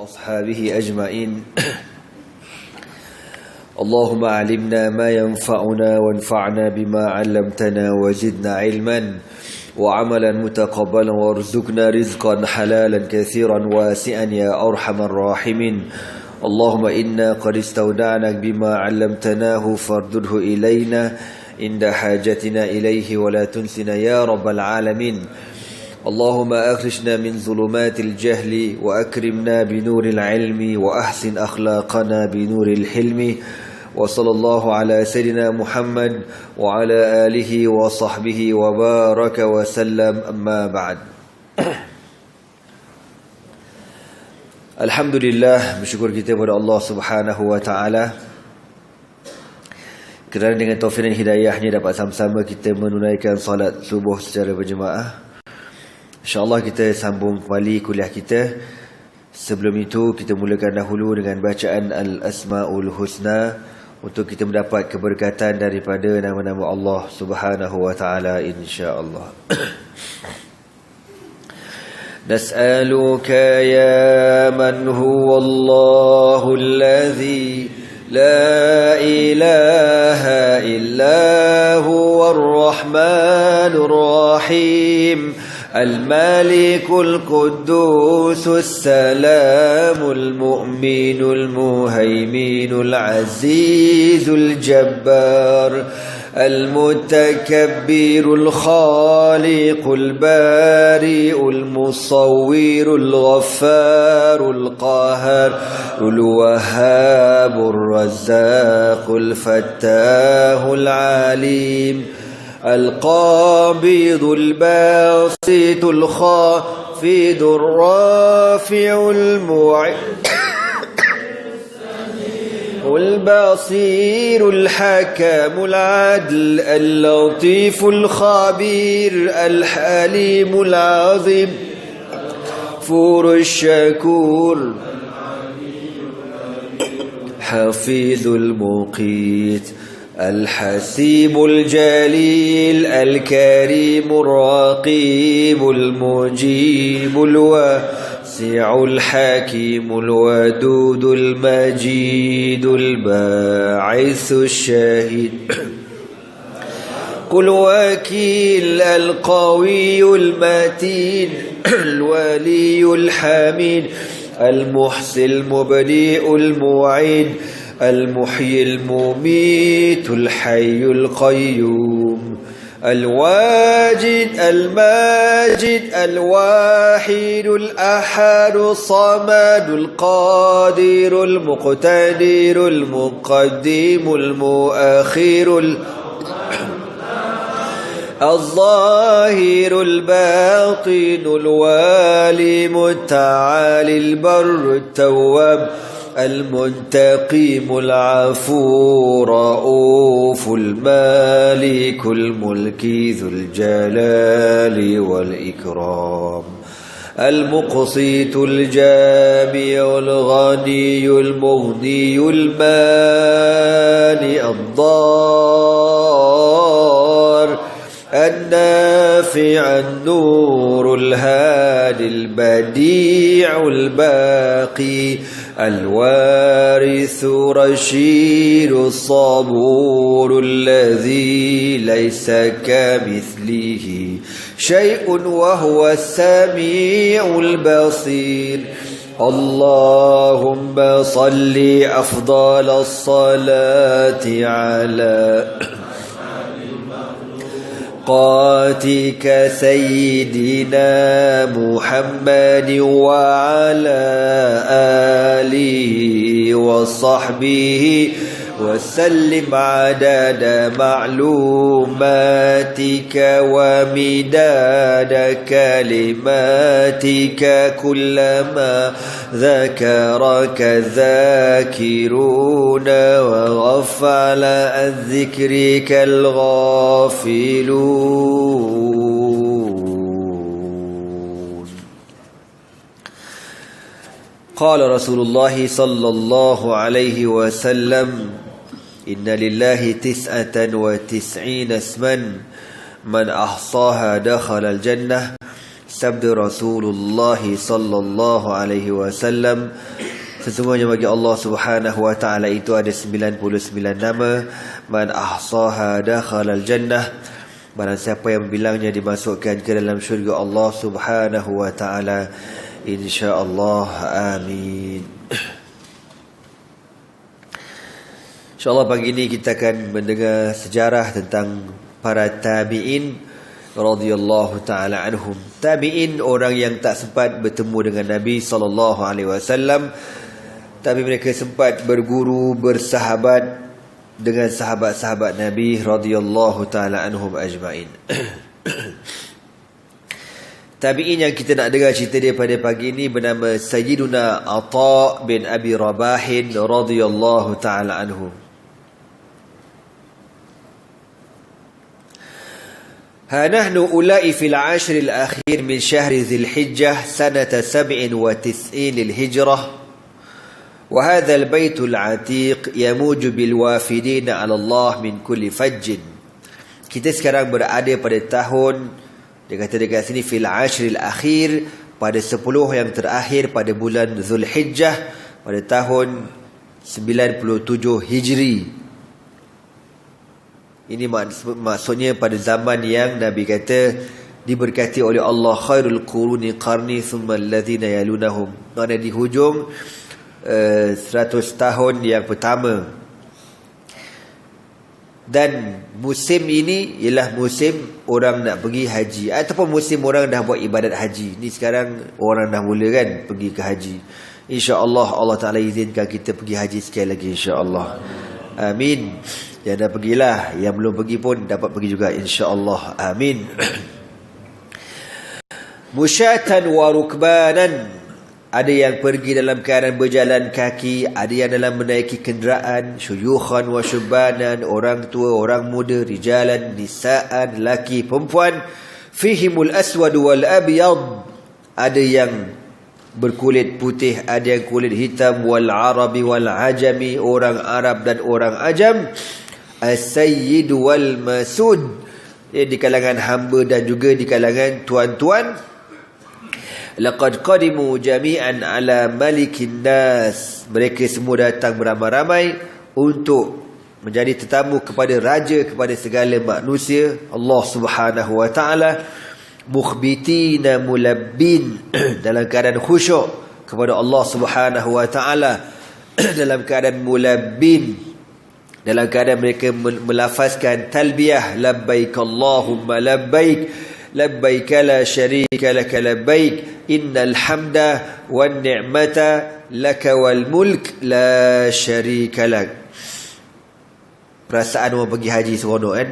وأصحابه أجمعين اللهم علمنا ما ينفعنا وانفعنا بما علمتنا وزدنا علما وعملا متقبلا وارزقنا رزقا حلالا كثيرا واسعا يا أرحم الراحمين اللهم إنا قد استودعناك بما علمتناه فاردده إلينا عند حاجتنا إليه ولا تنسنا يا رب العالمين اللهم أخرجنا من ظلمات الجهل وأكرمنا بنور العلم وأحسن أخلاقنا بنور الحلم وصلى الله على سيدنا محمد وعلى آله وصحبه وبارك وسلم أما بعد. Alhamdulillah, bersyukur kita kepada Allah Subhanahu wa taala kerana dengan taufik dan hidayahnya dapat sama-sama kita menunaikan solat subuh secara berjemaah. InsyaAllah kita sambung kembali kuliah kita. Sebelum itu kita mulakan dahulu dengan bacaan Al-Asma'ul Husna untuk kita mendapat keberkatan daripada nama-nama Allah Subhanahu wa taala insya-Allah. Nas'aluka ya man huwa Allahul ladzi la ilaha illa huwar rahmanur rahim الملك القدوس السلام المؤمن المهيمن العزيز الجبار المتكبر الخالق البارئ المصور الغفار القاهر الوهاب الرزاق الفتاح العليم القابض الباسط الخافض الرافع البصير الحكم العدل اللطيف الخبير الحليم العظيم غفور الشكور حفيظ المقيت الحسيب الجليل الكريم الرقيب المجيب الواسع الحكيم الودود المجيد الباعث الشهيد قل وكيل القوي المتين الولي الحميد المحصي المبدئ المعيد المحيي المميت الحي القيوم الواجد الماجد الواحد الأحد الصمد القادر المقتدر المقدم المؤخر الظاهر الباطن الوالي المتعالي البر التواب المنتقم العفو رؤوف المالك الملك ذو الجلال والإكرام المقسط الجامع الغني المغني المانع الضار النافع النور الهادي البديع الباقي الوارث رشيد الصبور الذي ليس كمثله شيء وهو السميع البصير اللهم صل أفضل الصلاة على قاتك سيدنا محمد وعلى آله وصحبه وسلم عدد معلوماتك ومداد كلماتك كلما ذكرك الذاكرون وغفل عن ذكرك الغافلون. قال رسول الله صلى الله عليه وسلم إن لله 99 اسما من أحصاها دخل الجنة sabda Rasulullah sallallahu alaihi wasallam, sesungguhnya bagi Allah Subhanahu wa taala itu ada 99 nama. Man ahsaha dakhala al-jannah. Barang siapa yang membilangnya dimasukkan ke dalam syurga Allah Subhanahu wa taala, insya-Allah. Amin. InsyaAllah pagi ini kita akan mendengar sejarah tentang para tabi'in radhiyallahu ta'ala anhum. Tabi'in, orang yang tak sempat bertemu dengan Nabi SAW, tapi mereka sempat berguru, bersahabat dengan sahabat-sahabat Nabi radhiyallahu ta'ala anhum ajma'in. Tabi'in yang kita nak dengar cerita dia pada pagi ini bernama Sayyiduna Atha bin Abi Rabahin radhiyallahu ta'ala anhu. ها نحن أولئك في العشر الأخير من شهر ذي الحجة سنة 97 للهجرة، وهذا البيت العتيق يموج بالوافدين على الله من كل فج. Kita sekarang berada pada tahun, dia kata dekat sini, fil ashril akhir, pada 10 yang terakhir pada bulan Zulhijjah pada tahun 97 Hijri. Ini maksudnya pada zaman yang Nabi kata diberkati oleh Allah, khairul quruni qarni thumma alladhina yalunahum. Ada di hujung 100 tahun yang pertama. Dan musim ini ialah musim orang nak pergi haji, ataupun musim orang dah buat ibadat haji. Ni sekarang orang dah mula kan pergi ke haji. InsyaAllah Allah Ta'ala izinkan kita pergi haji sekali lagi, insyaAllah. Amin. Yang dah pergilah, yang belum pergi pun dapat pergi juga, insya-Allah. Amin. Musyatan wa rukbanan. Ada yang pergi dalam keadaan berjalan kaki, ada yang dalam menaiki kenderaan. Syuyukhan wa syubanan, orang tua, orang muda. Rijalan, nisaan, laki, perempuan. Fihimul aswad wal abyad. Ada yang berkulit putih, ada yang kulit hitam. Wal arabi wal ajami, orang Arab dan orang Ajam. As-sayyid wal masud, di kalangan hamba dan juga di kalangan tuan-tuan. Laqad qadimu jami'an ala malikin nas. Mereka semua datang beramai-ramai untuk menjadi tetamu kepada raja, kepada segala manusia, Allah Subhanahu wa taala. Mukhbitina mulabbin, dalam keadaan khusyuk kepada Allah Subhanahu wa taala. Dalam keadaan mulabbin, dalam keadaan mereka melafazkan talbiyah, labbaik Allahumma labbaik, labbaik la syarika laka labbaik, innal hamda wan ni'mata laka wal mulk la syarika lak. Perasaan orang pergi haji seronok kan?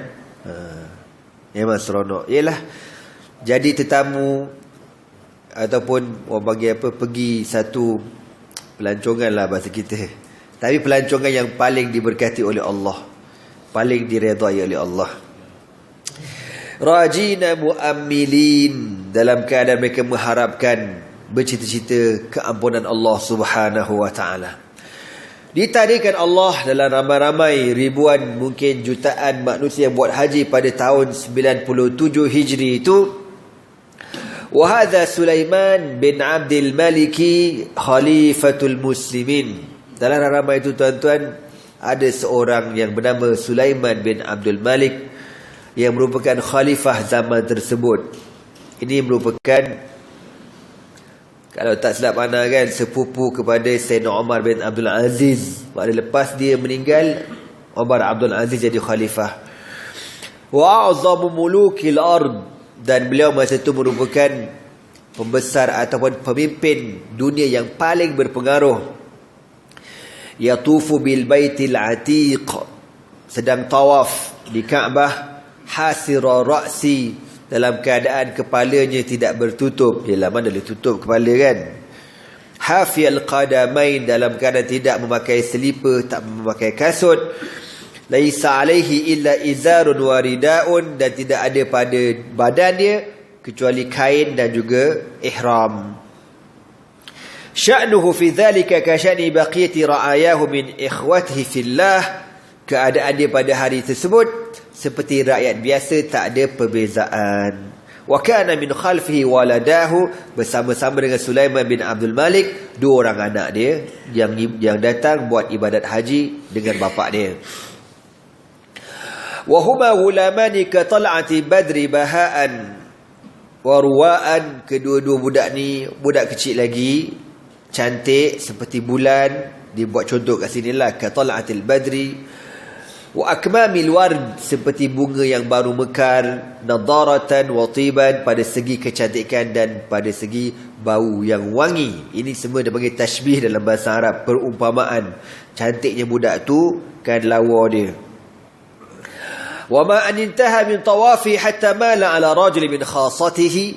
Memang seronok. Yalah, jadi tetamu ataupun orang bagi apa, pergi satu pelancongan lah bahasa kita. Tapi pelancongan yang paling diberkati oleh Allah, paling diredai oleh Allah. Rajina mu'ammilin, dalam keadaan mereka mengharapkan, bercita-cita keampunan Allah Subhanahu wa ta'ala. Ditadikan Allah dalam ramai-ramai, ribuan, mungkin jutaan manusia yang buat haji pada tahun 97 Hijri itu. Wahadha Sulaiman bin Abdul Maliki Khalifatul Muslimin. Dalam ramai itu tuan-tuan, ada seorang yang bernama Sulaiman bin Abdul Malik yang merupakan khalifah zaman tersebut. Ini merupakan, kalau tak silap mana kan, sepupu kepada Sayyidina Umar bin Abdul Aziz. Pada lepas dia meninggal, Umar Abdul Aziz jadi khalifah. Wa a'zamu mulukil ard, dan beliau masa itu merupakan pembesar ataupun pemimpin dunia yang paling berpengaruh. Yatufu bil baitil atiq, sedang tawaf di Kaabah. Hasira ra'si, dalam keadaan kepalanya tidak bertutup. Yalah, mana boleh tutup kepala kan? Hafiyal qadamain, dalam keadaan tidak memakai selipar, tak memakai kasut. Laisa alaihi illa izarun wa ridaun, dan tidak ada pada badannya kecuali kain dan juga ihram. Sya'nuhu fi dhalika ka sya'ni baqiyati ra'ayahu min ikhwatihi fillah, keadaan dia pada hari tersebut seperti rakyat biasa, tak ada perbezaan. Wa kana min khalfihi waladahu, bersama-sama dengan Sulaiman bin Abdul Malik, 2 orang anak dia yang datang buat ibadat haji dengan bapa dia. Wa huma gulamani ka tal'ati badri baha'an wa ruwa'an, kedua-dua budak ni budak kecil lagi, cantik seperti bulan. Dia buat contoh kat sinilah, ka tal'atil badri wa akmamil ward, seperti bunga yang baru mekar, nadaratan wa tiban, pada segi kecantikan dan pada segi bau yang wangi. Ini semua dia panggil tashbih dalam bahasa Arab, perumpamaan. Cantiknya budak tu kan lawa dia. Wa ma an intaha min tawafi hatta mala ala rajul min khassatihi.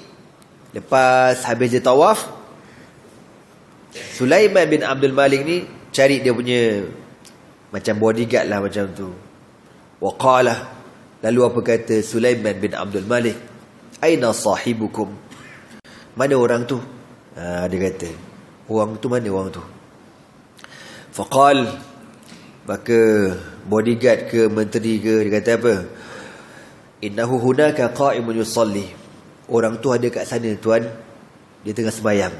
Lepas habis dia tawaf, Sulaiman bin Abdul Malik ni cari dia punya macam bodyguard lah macam tu. Waqala, lalu apa kata Sulaiman bin Abdul Malik, aina sahibukum, mana orang tu? Dia kata, orang tu mana orang tu? Faqal, maka bodyguard ke menteri ke, dia kata apa? Innahu hunaka qa'imun yusalli, orang tu ada kat sana tuan, dia tengah sembahyang.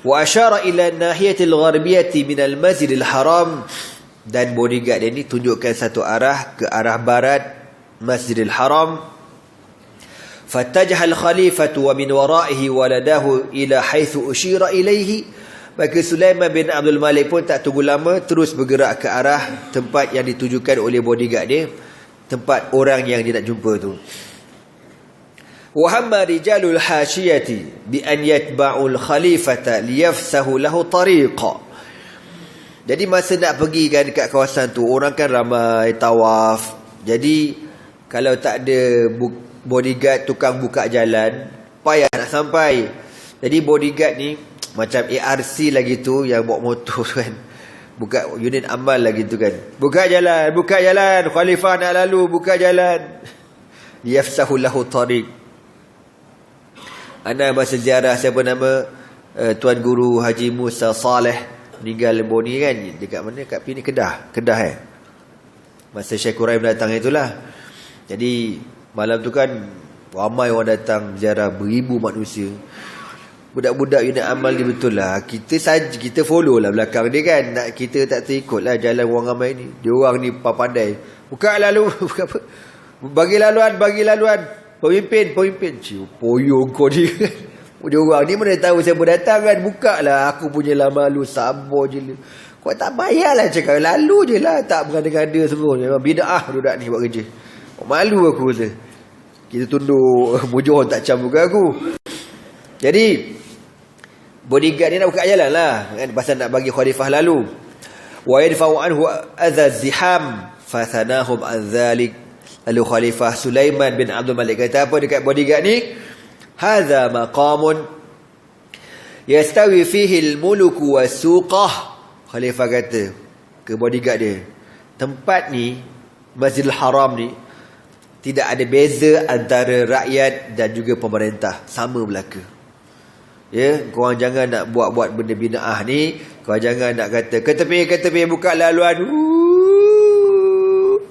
Wa asyara ila nahiyatil gharbiyati minal masjidil haram, dan bodyguard dia ni tunjukkan satu arah, ke arah barat Masjidil Haram. Fatajah al-khalifatu wa min waraihi waladahu ila haitsu ushira ilaihi, maka Sulaiman bin Abdul Malik pun tak tunggu lama, terus bergerak ke arah tempat yang ditujukan oleh bodyguard dia, tempat orang yang dia nak jumpa tu. Wa hamma rijalul hashiyati bi an yatba'ul khalifata liyafsahu lahu tariqa. Jadi masa nak pergi kan dekat kawasan tu, orang kan ramai tawaf. Jadi kalau tak ada bodyguard tukang buka jalan, payah nak sampai. Jadi bodyguard ni macam ARC lagi tu, yang bawa motor kan, buka unit amal lagi tu kan, buka jalan, khalifah nak lalu, buka jalan. Yafsahu lahu tariq. Ana masa ziarah siapa nama Tuan Guru Haji Musa Saleh, meninggal Boni kan, dekat mana, kat Pini, Kedah masa Syekh Quraim datang itulah. Jadi malam tu kan ramai orang datang ziarah, beribu manusia. Budak-budak unit amal ni betul lah, kita follow lah belakang dia kan, nak kita tak terikut lah jalan orang ramai ni. Dia orang ni pandai, buka lalu bagi laluan pemimpin poyong kau ni kan. Dia orang ni mana tahu siapa datang kan, buka lah, aku punya lah malu, sabar je lah. Kau tak payahlah cakap, lalu je lah, tak bergada-gada semua. Memang bida'ah budak ni buat kerja. Malu aku kata, kita tunduk mujur tak cam buka aku. Jadi bodyguard ni nak buka jalan lah kan, pasal nak bagi khalifah lalu. Wa yadfa'u anhu azaz ziham fathanahum an dhalik. Lalu khalifah Sulaiman bin Abdul Malik kata apa dekat bodyguard ni? Hadza maqamun yastawi fihi al-muluku was-suqah. Khalifah kata ke bodyguard dia, tempat ni, Masjidil Haram ni, tidak ada beza antara rakyat dan juga pemerintah, sama belaka. Ya, korang jangan nak buat-buat benda bid'ah ni, korang jangan nak kata ke tepi buka laluan.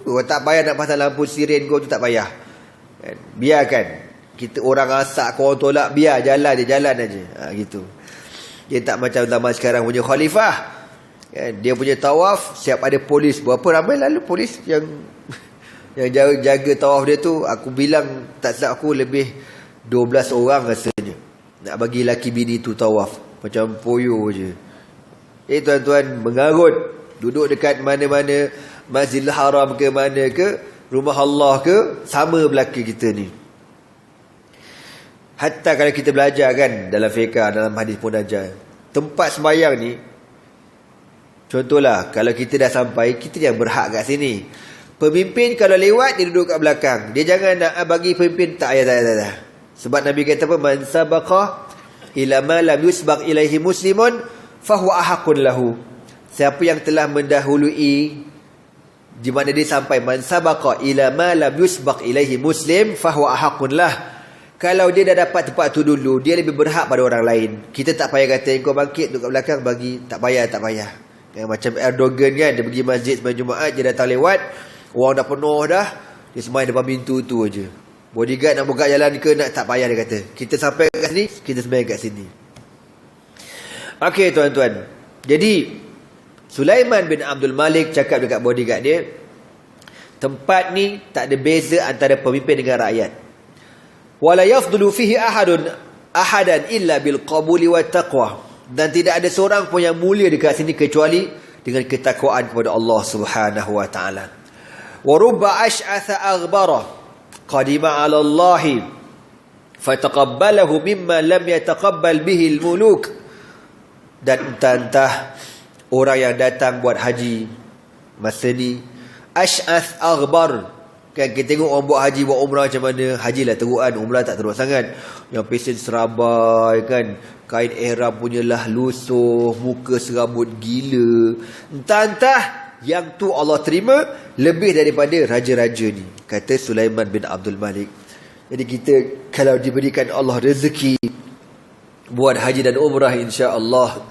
Kau tak payah nak pasang lampu siren kau tu, tak payah. Biarkan. Kita orang asak, korang tolak, biar jalan aja. Gitu. Dia tak macam zaman sekarang punya khalifah. Dia punya tawaf siap ada polis. Berapa ramai lalu polis yang jaga tawaf dia tu, aku bilang tak silap aku lebih 12 orang rasanya. Nak bagi laki bini tu tawaf. Macam poyo je. Tuan-tuan, mengarut. Duduk dekat mana-mana, Masjidil Haram ke mana ke, rumah Allah ke, sama belaka kita ni. Hatta kalau kita belajar kan dalam fiqh, dalam hadis pun ajar, tempat sembahyang ni, contohlah kalau kita dah sampai, kita yang berhak kat sini. Pemimpin kalau lewat, dia duduk kat belakang. Dia jangan nak bagi pemimpin, tak payah. Sebab Nabi kata apa? Man sabaqa ila ma lam yusbaq ilaihi muslimun fahuwa ahaqun lahu. Siapa yang telah mendahului, di mana dia sampai, man sabaqa ila ma lam yusbaq ilaihi muslim fahuwa ahaqun lah. Kalau dia dah dapat tempat tu dulu, dia lebih berhak pada orang lain. Kita tak payah kata kau bangkit duduk kat belakang bagi, tak payah. Macam Erdogan kan, dia pergi masjid sembahyang Jumaat, dia datang lewat, orang dah penuh dah, dia sembahyang depan pintu tu aja. Bodyguard nak buka jalan ke nak, tak payah dia kata. Kita sampai kat sini, kita sembahyang kat sini. Okey tuan-tuan. Jadi Sulaiman bin Abdul Malik cakap dekat bodyguard dia, tempat ni tak ada beza antara pemimpin dengan rakyat. Wala yafdulu fihi ahadan illa bil qabuli wat taqwa. Dan tidak ada seorang pun yang mulia dekat sini kecuali dengan ketakwaan kepada Allah Subhanahu wa taala. Wa rubba ash'atha aghbara qadima 'ala Allah fataqabbalahu mimma lam yataqabbal bihi al-muluk. Dan entah orang yang datang buat haji masa ni ash'ath aghbar. Kan kita tengok orang buat haji, buat umrah macam mana. Haji lah terukan, umrah tak teruk sangat. Yang pesen serabai kan, kain ihram punyalah lusuh, muka serabut gila. Entah yang tu Allah terima lebih daripada raja-raja ni, kata Sulaiman bin Abdul Malik. Jadi kita kalau diberikan Allah rezeki buat haji dan umrah, insya-Allah,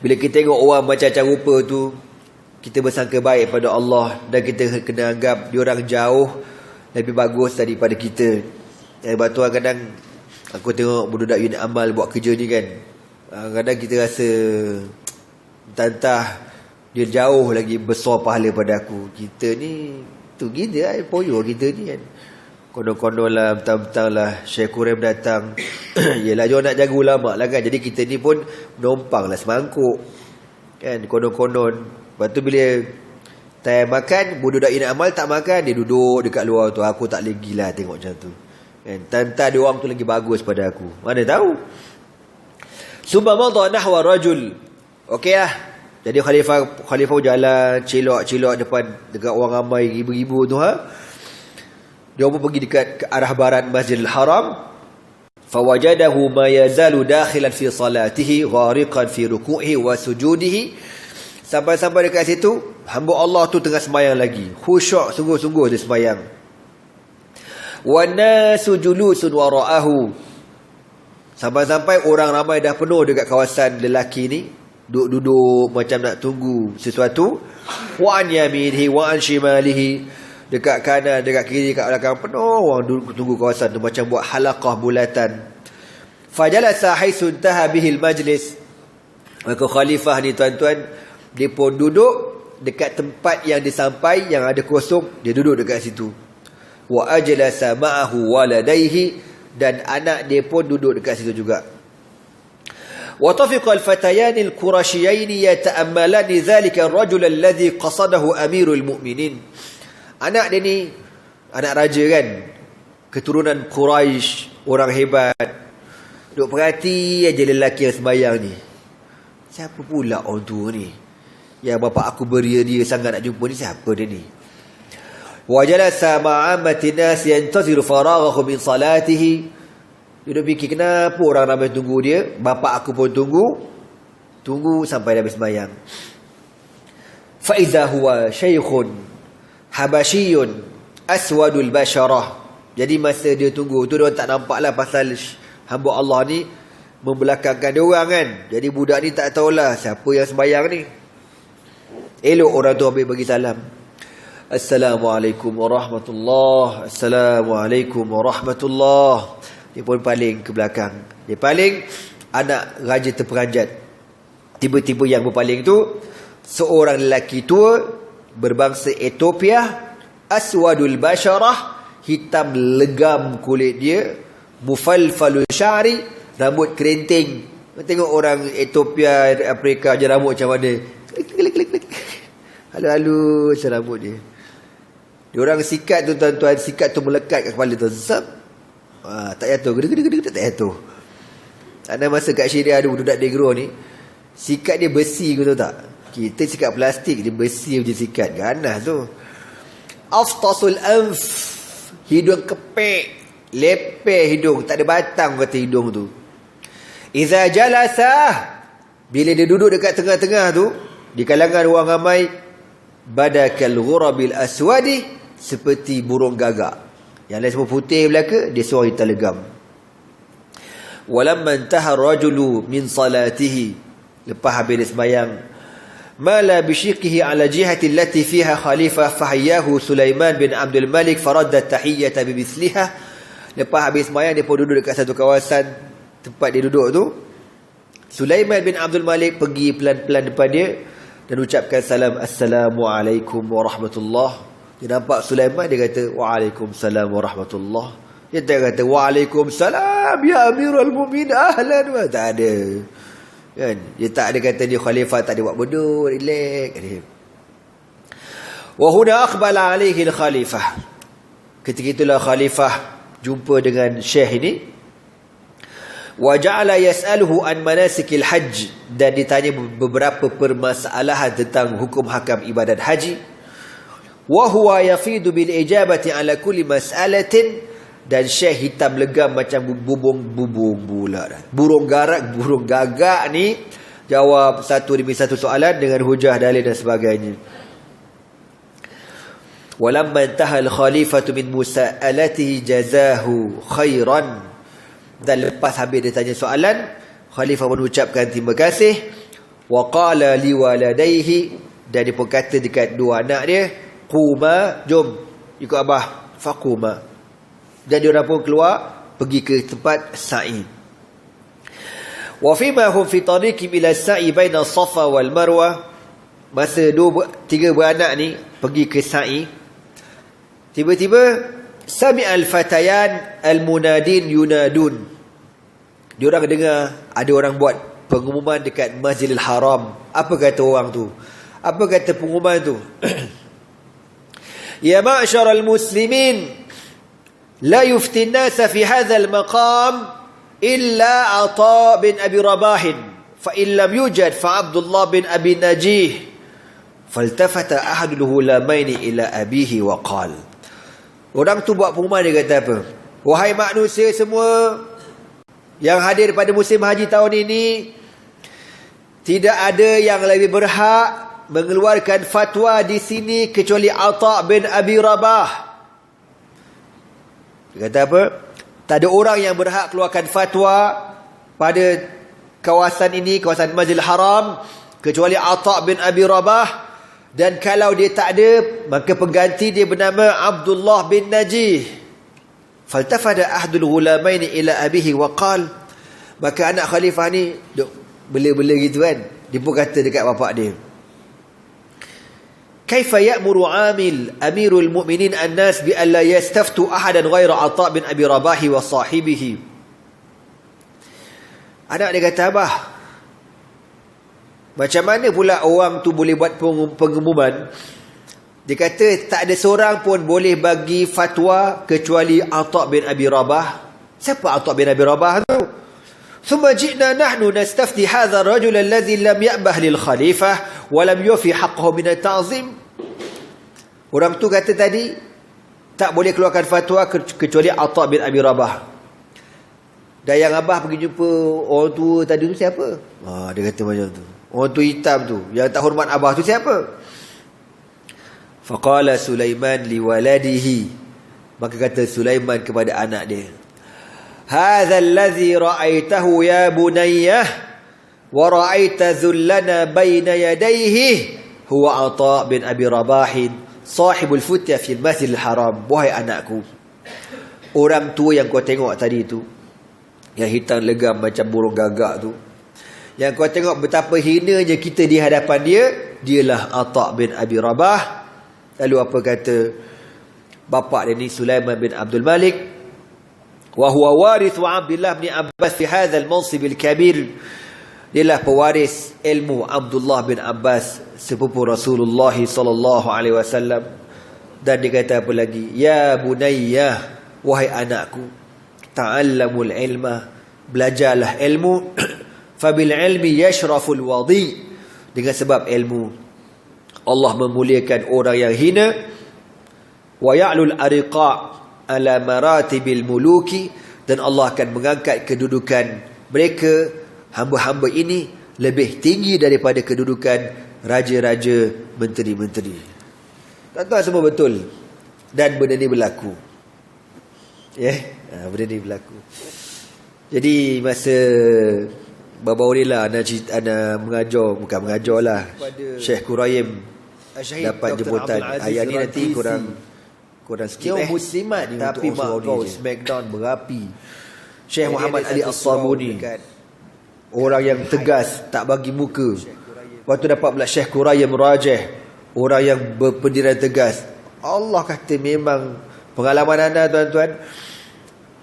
bila kita tengok orang macam-macam rupa tu, kita bersangka baik pada Allah, dan kita kena anggap diorang jauh lebih bagus daripada kita. Sebab tu kadang aku tengok budak unit amal buat kerja ni kan, kadang kita rasa entah dia jauh lagi besar pahala pada aku. Kita ni tu gila poyo kita ni kan. Konon-konon lah, mentang-mentang lah Syekh Qurim datang yelah dia nak jaga ulama lah kan. Jadi kita ni pun menumpang lah semangkuk kan, konon-konon. Lepas tu bila time makan, budak unit amal tak makan, dia duduk dekat luar tu. Aku tak lagi lah tengok macam tu kan. Tanta dia orang tu lagi bagus pada aku, mana tahu. Summa madha nahwa rajul. Okey lah. Jadi khalifah jalan cilok depan dekat orang ramai ribu-ribu tu Dia pun pergi dekat ke arah barat Masjidil Haram. Fawajadahu ma yazalu dakhilan fi salatihi ghariqan fi ruku'ihi wa sujudihi. Sampai-sampai dekat situ, hamba Allah tu tengah sembahyang lagi. Khusyuk sungguh-sungguh dia sembahyang. Wan nasu julusun wara'ahu. Sampai-sampai orang ramai dah penuh dekat kawasan lelaki ni, duduk-duduk macam nak tunggu sesuatu. Wa an yaminihi wa an shimalihi. Dekat kanan, dekat kiri, dekat belakang, penuh orang duduk tunggu kawasan tu, macam buat halaqah bulatan. Fajalasa haitsu intaha bihil majlis. Maka khalifah ni tuan-tuan, dia pun duduk dekat tempat yang dia sampai, yang ada kosong, dia duduk dekat situ. Wa ajlasa ma'ahu waladaihi. Dan anak dia pun duduk dekat situ juga. Wa tafiqa al-fatayani al-qurashiyani yata'ammalani dhalika ar-rajul alladhi qasadahu amirul mu'minin. Anak dia ni anak raja kan, keturunan Quraisy, orang hebat. Duk perhati aja lelaki yang sembahyang ni. Siapa pula orang tua ni? Yang bapa aku beria dia sangat nak jumpa ni, siapa dia ni? Wa jalasa ma'amati nas yantaziru faraghahu min salatihi. Dia dah fikir kenapa orang ramai tunggu dia. Bapa aku pun tunggu sampai dia habis sembahyang. Fa idza huwa shaykhun habashiyun aswadul basharah. Jadi masa dia tunggu tu, dia tak nampak lah pasal hamba Allah ni membelakangkan dia orang kan. Jadi budak ni tak tahulah siapa yang sembahyang ni. Elok orang tu habis bagi salam. Assalamualaikum warahmatullahi. Assalamualaikum warahmatullahi. Dia pun paling ke belakang. Dia paling, anak raja terperanjat. Tiba-tiba yang berpaling tu seorang lelaki tua berbangsa Ethiopia, aswadul basharah, hitam legam kulit dia, mufalfalul syari, rambut kerinting. Tengok orang Ethiopia, Afrika je rambut macam mana, klik. Halus rambut dia. Dia orang sikat tu tuan-tuan, sikat tu melekat kat kepala tu. Zap. Tak jatuh, gede-gede tak jatuh. Ada masa kat Syria ada budak negro ni, sikat dia besi kau tahu tak? Kita sikat plastik, dia besi macam sikat. Ganas tu. Aftasul anf, hidung kepek, lepeh hidung, tak ada batang kata hidung tu. Iza jalasa, bila dia duduk dekat tengah-tengah tu, di kalangan orang ramai, badakal ghurabil aswadi, seperti burung gagak. Yang lain semua putih belaka, dia seorang hitam legam. Walamma intaha rajulu min salatihi, lepas habis dia sembahyang, mala bishiqihi ala jihati allati fiha khalifah fahiyahu Sulaiman bin Abdul Malik faradda tahiyyata bimithliha. Lepas habis sembahyang, dia pun duduk dekat satu kawasan tempat dia duduk tu. Sulaiman bin Abdul Malik pergi pelan-pelan depan dia dan ucapkan salam, Assalamualaikum warahmatullahi. Dia nampak Sulaiman, dia kata Waalaikumsalam warahmatullahi. Dia tak kata Waalaikumsalam ya Amirul Mukminin ahlan wa. Tak ada kan? Dia tak ada kata dia khalifah, tak ada buat bodoh, relax dia. Wa huna aqbala alaihi al-khalifah. Ketika itulah khalifah jumpa dengan syekh ini. Wa ja'ala yas'aluhu an manasikil hajj, dan ditanya beberapa permasalahan tentang hukum hakam ibadat haji. Wa huwa yafidu bil ijabati ala kulli mas'alatin, dan syekh hitam legam macam bubung pula. Burung gagak ni jawab satu demi satu soalan dengan hujah, dalil dan sebagainya. Walamma intaha al-khalifatu min musa'alatihi jazahu khairan. Dan lepas habis dia tanya soalan, khalifah mengucapkan terima kasih. Wa qala liwaladaihi, dan dia pun kata dekat dua anak dia, quma, jom ikut abah, faquma. Dan dia orang pun keluar pergi ke tempat sa'i. Wa fima hum fi tariqi ila sa'i baina Safa wal Marwah. Masa tiga beranak ni pergi ke sa'i, tiba-tiba sami al-fatayan al-munadin yunadun. Diorang dengar ada orang buat pengumuman dekat Masjidil Haram. Apa kata orang tu? Apa kata pengumuman tu? Ya ma'syaral muslimin, la yufti an-nasa fi hadzal maqam illa Ata bin Abi Rabah, fa in lam yujad fa Abdullah bin Abi Najih. Faltafata ahadul hulamaini ila abihi wa qala. Orang tu buat pengumuman, dia kata apa? Wahai manusia semua yang hadir pada musim haji tahun ini, tidak ada yang lebih berhak mengeluarkan fatwa di sini kecuali Ata bin Abi Rabah. Dia kata apa? Tak ada orang yang berhak keluarkan fatwa pada kawasan ini, kawasan Masjidil Haram, kecuali Ata bin Abi Rabah. Dan kalau dia tak ada, maka pengganti dia bernama Abdullah bin Najih. Faltafada ahdul ghulamaini ila abihi wa qal. Maka anak khalifah ni duk bela-bela gitu kan, dia pun kata dekat bapak dia, kaifa ya'muru amil amirul mu'minin an-nas bi alla yastaftu ahadan ghaira Ata bin Abi Rabah wa sahibihi. Anak dia kata, abah, macam mana pula orang tu boleh buat pengumuman? Dia kata tak ada seorang pun boleh bagi fatwa kecuali Ata bin Abi Rabah. Siapa Ata bin Abi Rabah tu? Thumma ji'na nahnu nastafti hadha ar-rajul alladhi lam ya'bah lil khalifah wa lam yufi haqqahu min at-ta'zim. Orang tu kata tadi tak boleh keluarkan fatwa kecuali Ata bin Abi Rabah. Dan yang abah pergi jumpa orang tua tadi tu siapa? Dia kata macam tu. Orang tu hitam tu, yang tak hormat abah tu siapa? Faqala Sulaiman liwaladihi. Maka kata Sulaiman kepada anak dia, hadza allazi ra'aitahu ya bunayyah wa ra'aita dhullana baina yadayhi huwa Ata bin Abi Rabah sahibul futya fil Masjidil Haram. Wahai anakku, orang tua yang kau tengok tadi tu, yang hitam legam macam burung gagak tu, yang kau tengok betapa hinanya kita di hadapan dia, dialah Ata bin Abi Rabah. Lalu apa kata bapa dia ni, Sulaiman bin Abdul Malik, wa huwa warithu Abdullah bin Abbas fi hadzal mansib al-kabir. Dialah pewaris ilmu Abdullah bin Abbas, sepupu Rasulullah sallallahu alaihi wasallam. Dan dia kata apa lagi? Ya bunayya, wahai anakku, ta'allamul ilma, belajarlah ilmu. Fabil ilmi yashraful wadi, dengan sebab ilmu Allah memuliakan orang yang hina. Wa ya'lul ariqa ala maratibil muluki, dan Allah akan mengangkat kedudukan mereka, hamba-hamba ini, lebih tinggi daripada kedudukan raja-raja, menteri-menteri. Tuan-tuan semua betul. Dan benda ni berlaku. Benda ni berlaku. Jadi masa baru-baru ni lah ana mengajar, bukan mengajar lah, Syekh Quraim dapat jemputan. Ayat ni nanti kurang skip muslimat tapi mak kau smackdown berapi. Syekh Muhammad Ali As-Sabuni, orang yang tegas, tak bagi muka. Waktu dapat pula Syekh Quraim Rajih, orang yang berpendirian tegas. Allah kata memang pengalaman anda tuan-tuan,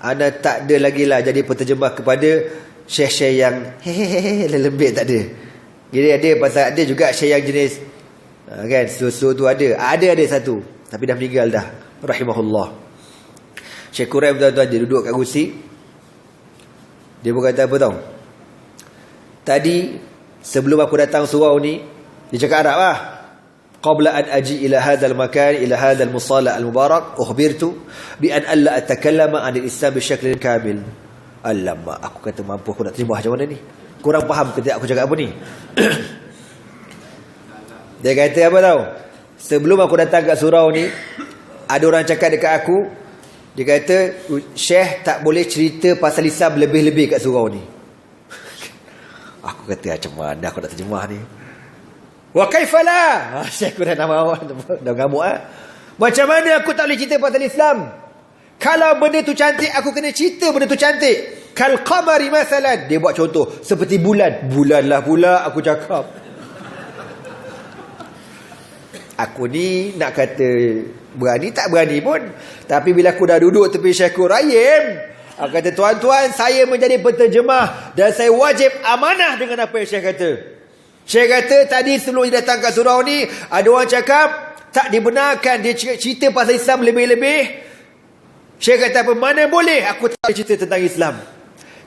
anda tak ada lagi lah jadi penterjemah kepada syekh-syekh yang lembik, tak ada. Jadi ada pasal ada juga syekh yang jenis kan, susu tu ada satu tapi dah meninggal dah, rahimahullah. Syekh Quraim tuan-tuan, dia duduk kat kursi, dia berkata apa tau, tadi sebelum aku datang surau ni, dia cakap Arab lah, qabla an aji ila hadzal makan ila hadzal musalla al mubarak ukhbirtu bi an alla atakallama an al islam bi syaklin kamil. Alamak, aku kata mampu aku nak terima macam mana ni, korang faham ke tak aku cakap apa ni? Dia kata apa tahu, sebelum aku datang kat surau ni, ada orang cakap dekat aku, dia kata Syekh tak boleh cerita pasal Islam lebih-lebih kat surau ni. Aku kata macam mana aku nak terjemah ni? Wa kaifala, Syekh aku dah nama awak dah ngamuk ah. Macam mana aku tak boleh cerita pasal Islam? Kalau benda tu cantik, aku kena cerita benda tu cantik. Kal qamari masalan, dia buat contoh seperti bulan. Bulan lah pula aku cakap. Aku ni nak kata berani tak berani pun, tapi bila aku dah duduk tepi Syekh Quraim, aku kata tuan-tuan, saya menjadi penterjemah dan saya wajib amanah dengan apa yang Syekh kata. Syekh kata tadi sebelum dia datang kat surau ni, ada orang cakap tak dibenarkan dia cerita pasal Islam lebih-lebih. Syekh kata apa, mana boleh aku tak cerita tentang Islam.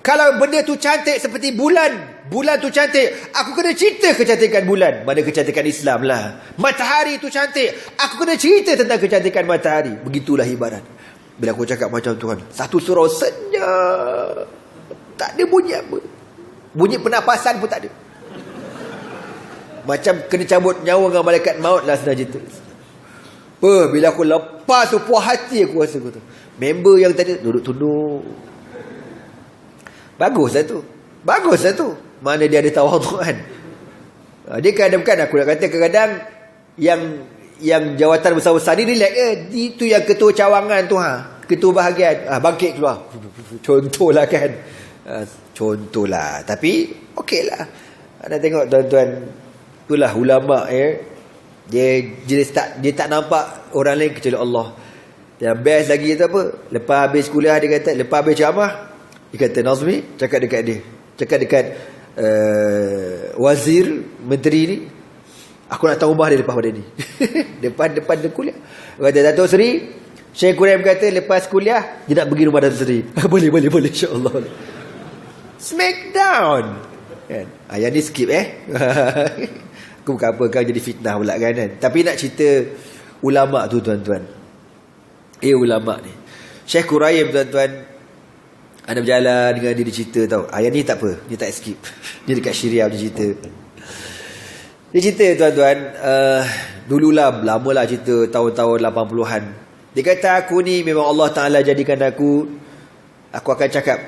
Kalau benda tu cantik seperti bulan tu cantik, aku kena cerita kecantikan bulan. Mana kecantikan Islam lah. Matahari tu cantik, aku kena cerita tentang kecantikan matahari. Begitulah ibarat. Bila aku cakap macam tu kan, satu surau senyap, tak ada bunyi apa, bunyi pernafasan pun tak ada. Macam kena cabut nyawa dengan malaikat maut lah sebenarnya tu. Bila aku lepas tu, puas hati aku rasa tu. Member yang tadi duduk tunduk. Bagus lah tu. Mana dia ada tawaduk kan. Dia kadang-kadang aku nak kata kadang-kadang yang jawatan besar-besar ni relax ke. Itu yang ketua cawangan tu ketua bahagian bangkit keluar. Contohlah kan. Contohlah. Tapi okey lah. Anda tengok tuan-tuan, itulah ulama dia tak nampak orang lain kecuali Allah. Yang best lagi tu apa? Lepas habis kuliah dia kata, lepas habis ceramah, dia kata Nazmi cakap dekat wazir menteri ni, aku nak tahu rumah dia lepas pada ni. depan dia kuliah. Dia kata Datuk Seri, Syekh Quraim kata lepas kuliah dia nak pergi rumah Datuk Seri. boleh insya-Allah. Smackdown kan. Yang ni skip aku bukan apa kau jadi fitnah pula kan. Tapi nak cerita ulama tu tuan-tuan. Ulama ni Syekh Quraim tuan-tuan, anda berjalan dengan dia cerita tau. Ayat ni tak apa, dia tak skip. Dia dekat Syria dia cerita. Dia cerita tuan-tuan, dululah lamalah cerita tahun-tahun 80-an. Dia kata aku ni memang Allah Ta'ala jadikan aku akan cakap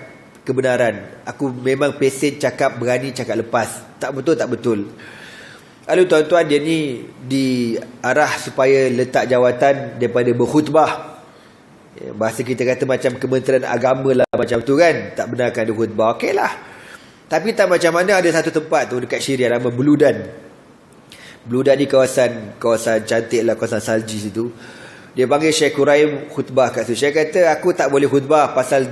kebenaran. Aku memang pesen cakap, berani cakap lepas. Tak betul. Lalu tuan-tuan, dia ni diarah supaya letak jawatan daripada berkhutbah. Bahasa kita kata macam Kementerian Agama lah macam tu kan. Tak benarkan dia khutbah. Okey lah. Tapi tak macam mana, ada satu tempat tu dekat Syria nama Buludan. Buludan ni kawasan cantik lah, kawasan salji situ. Dia panggil Syekh Quraim khutbah kat situ. Syekh kata aku tak boleh khutbah pasal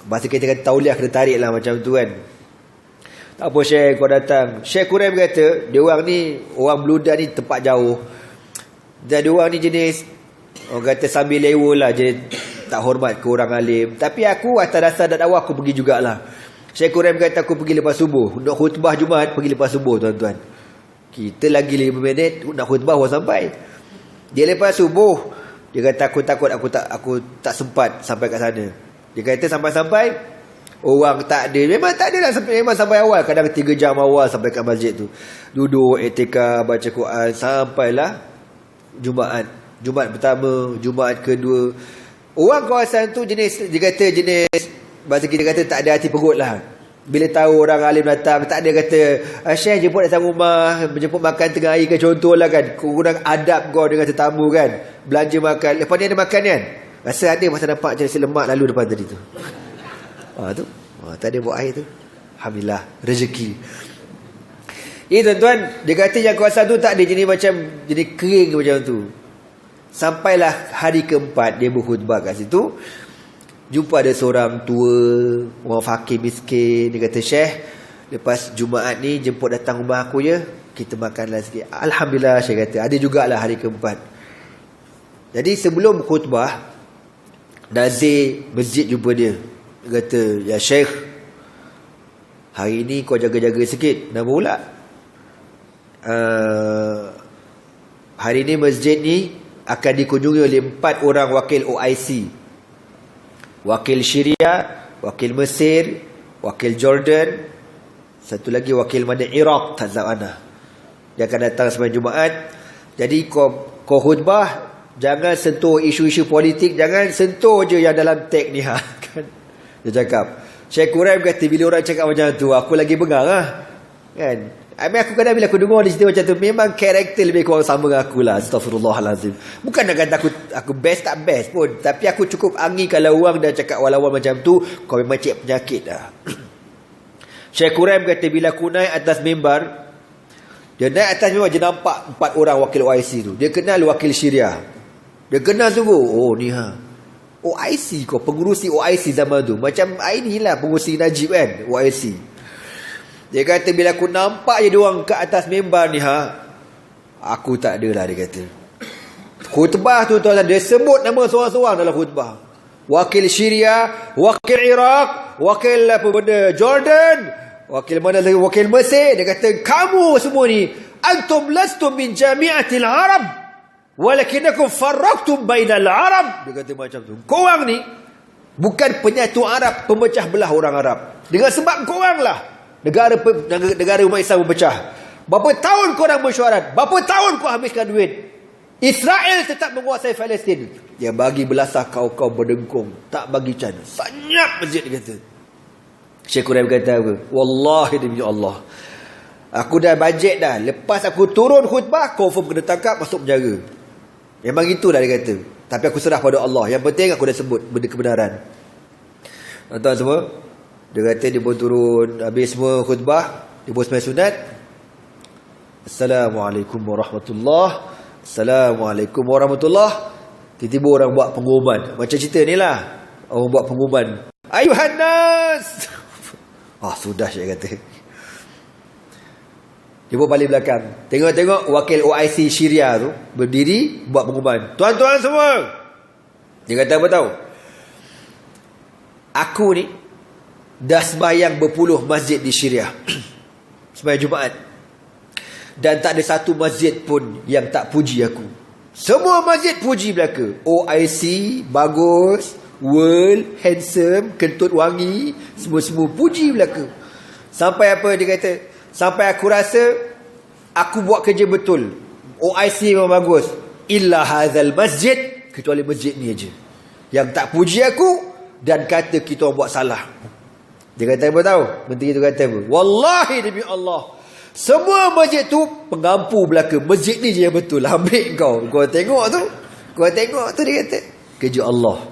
bahasa kita kata tauliah kena tarik lah macam tu kan. Tak apa Syekh, kau datang. Syekh Quraim kata dia orang ni, orang Buludan ni tempat jauh. Dan dia orang ni jenis orang kata sambil lewa lah, je tak hormat ke orang alim. Tapi aku atas dasar dakwah aku pergi jugalah. Syekh Quraim kata aku pergi lepas subuh. Nak khutbah Jumaat pergi lepas subuh tuan-tuan. Kita lagi 5 minit nak khutbah baru sampai. Dia lepas subuh, dia kata aku takut aku tak sempat sampai kat sana. Dia kata sampai-sampai orang tak ada. Memang tak ada lah, memang sampai awal. Kadang 3 jam awal sampai kat masjid tu. Duduk etika baca Quran sampailah Jumaat pertama, Jumaat kedua. Orang kawasan tu jenis, dia kata jenis, bahasa kita kata tak ada hati perut lah. Bila tahu orang alim datang, tak ada kata Syekh jemput datang rumah, jemput makan tengah hari ke, contohlah kan. Kurang adab kau dengan tetamu kan. Belanja makan, lepas ni ada makan kan. Rasa ada masa nampak jenis lemak lalu depan tadi tu. Tak ada buat air tu. Alhamdulillah, rezeki. Tuan-tuan, dia kata yang kawasan tu tak ada jenis macam jenis kering macam tu. Sampailah hari keempat dia berkhutbah kat situ. Jumpa ada seorang tua, orang fakir miskin. Dia kata, Syekh, lepas Jumaat ni jemput datang rumah aku ya, kita makanlah sikit. Alhamdulillah, Syekh kata, ada jugalah hari keempat. Jadi sebelum khutbah, nazir masjid jumpa dia. Dia kata, ya Syekh, hari ni kau jaga-jaga sikit. Nama pula hari ni masjid ni akan dikunjungi oleh 4 orang wakil OIC. Wakil Syria, wakil Mesir, wakil Jordan, satu lagi wakil mana Iraq, tak tahu mana. Dia akan datang sembahyang Jumaat. Jadi kau khutbah, jangan sentuh isu-isu politik, jangan sentuh je yang dalam teks ni kan. Dia cakap, Syekh Quraim kata bila orang cakap macam tu, aku lagi bengar kan. Aku kadang bila aku dengar di cerita macam tu, memang karakter lebih kurang sama dengan aku lah. Astaghfirullahalazim. Bukan nak kata aku best tak best pun, tapi aku cukup angin kalau orang dah cakap walawan macam tu, kau memang cek penyakit dah. Syekh Quraim kata bila aku naik atas mimbar, dia naik atas mimbar, dia nampak 4 orang wakil OIC tu. Dia kenal wakil Syria, dia kenal sungguh. Oh ni OIC kau, pengurusi OIC zaman tu. Macam inilah pengurusi Najib kan, OIC. Dia kata bila aku nampak je diorang ke atas mimbar ni aku tak ada lah, dia kata. Khutbah tu tuan, dia sebut nama seorang-seorang dalam khutbah. Wakil Syria, wakil Iraq, wakil apa benda Jordan, wakil mana lagi, wakil Mesir. Dia kata kamu semua ni antum lastum min jami'atil Arab walakinakum farraqtum bainal Arab. Dia kata macam tu. Korang ni bukan penyatu Arab, pemecah belah orang Arab. Dengan sebab korang lah negara umat Islam berpecah. Berapa tahun korang mesyuarat, berapa tahun kau habiskan duit. Israel tetap menguasai Palestin. Dia bagi belasah kau berdengkung, tak bagi can. Senyap masjid, dia kata. Syekh Quraim kata apa? Wallahi demi Allah, aku dah bajet dah. Lepas aku turun khutbah, confirm kena tangkap, masuk penjara. Memang itulah dia kata. Tapi aku serah pada Allah. Yang penting aku dah sebut benda kebenaran. Tuan-tuan semua, dia kata dia pun turun, habis semua khutbah, dia pun sembahyang sunat. Assalamualaikum warahmatullahi, Assalamualaikum warahmatullahi. Tiba-tiba orang buat pengumuman. Macam cerita ni lah, orang buat pengumuman, Ayuhan nas. Sudah saya kata. Dia pun balik belakang, tengok-tengok wakil OIC Syria tu berdiri buat pengumuman. Tuan-tuan semua, dia kata apa tahu? Aku ni dah sembahyang berpuluh masjid di Syria sembahyang Jumaat, dan tak ada satu masjid pun yang tak puji aku. Semua masjid puji belaka. OIC bagus, world handsome, kentut wangi, semua puji belaka. Sampai apa dia kata, sampai aku rasa aku buat kerja betul, OIC memang bagus, illa hadzal masjid, kecuali masjid ni aja yang tak puji aku dan kata kita orang buat salah. Dia kata apa tahu? Menteri tu kata apa? Wallahi demi Allah, semua masjid tu pengampu belaka, masjid ni je yang betul. Ambil kau tengok tu, dia kata kerja Allah.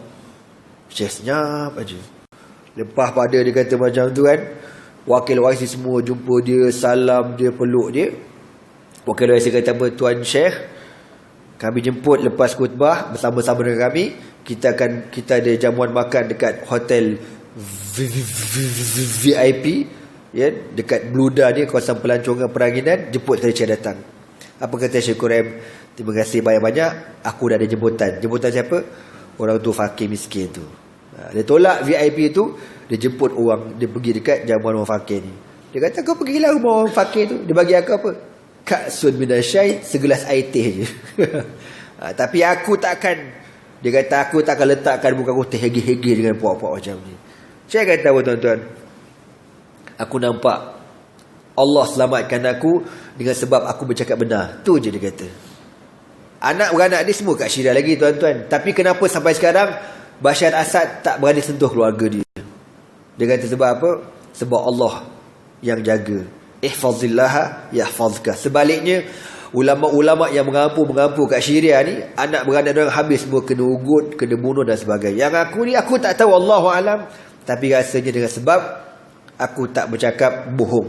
Syekh senyap aja. Lepas pada dia kata macam tu kan, wakil OIC semua jumpa dia, salam dia, peluk dia. Wakil OIC kata apa? Tuan Syekh, kami jemput lepas khutbah bersama-sama dengan kami. Kita ada jamuan makan dekat hotel VIP ya, dekat Bluda ni, kawasan pelancongan Peranginan. Jemput sekali Syekh datang. Apa kata Syekh Quraim? Terima kasih banyak-banyak, aku dah ada jemputan. Jemputan siapa? Orang tu fakir miskin tu. Dia tolak VIP tu, dia jemput orang, dia pergi dekat jamuan orang fakir ni. Dia kata kau pergilah rumah orang fakir tu. Dia bagi aku apa? Ka'sun minasyai, segelas air teh je. Tapi aku takkan, dia kata aku takkan letakkan muka aku terhegi-hegi dengan puak-puak macam ni. Saya kata apa tuan-tuan, aku nampak Allah selamatkan aku dengan sebab aku bercakap benar. Tu je dia kata. Anak-beranak dia semua kat Syria lagi tuan-tuan. Tapi kenapa sampai sekarang Bashar Assad tak berani sentuh keluarga dia? Dia kata sebab apa? Sebab Allah yang jaga. Ihfazillaha yahfazka. Sebaliknya, ulama-ulama yang mengampu kat Syria ni, anak beranak orang habis semua, kena ugut, kena bunuh dan sebagainya. Yang aku ni, aku tak tahu, Allahu alam, tapi rasanya dengan sebab aku tak bercakap bohong,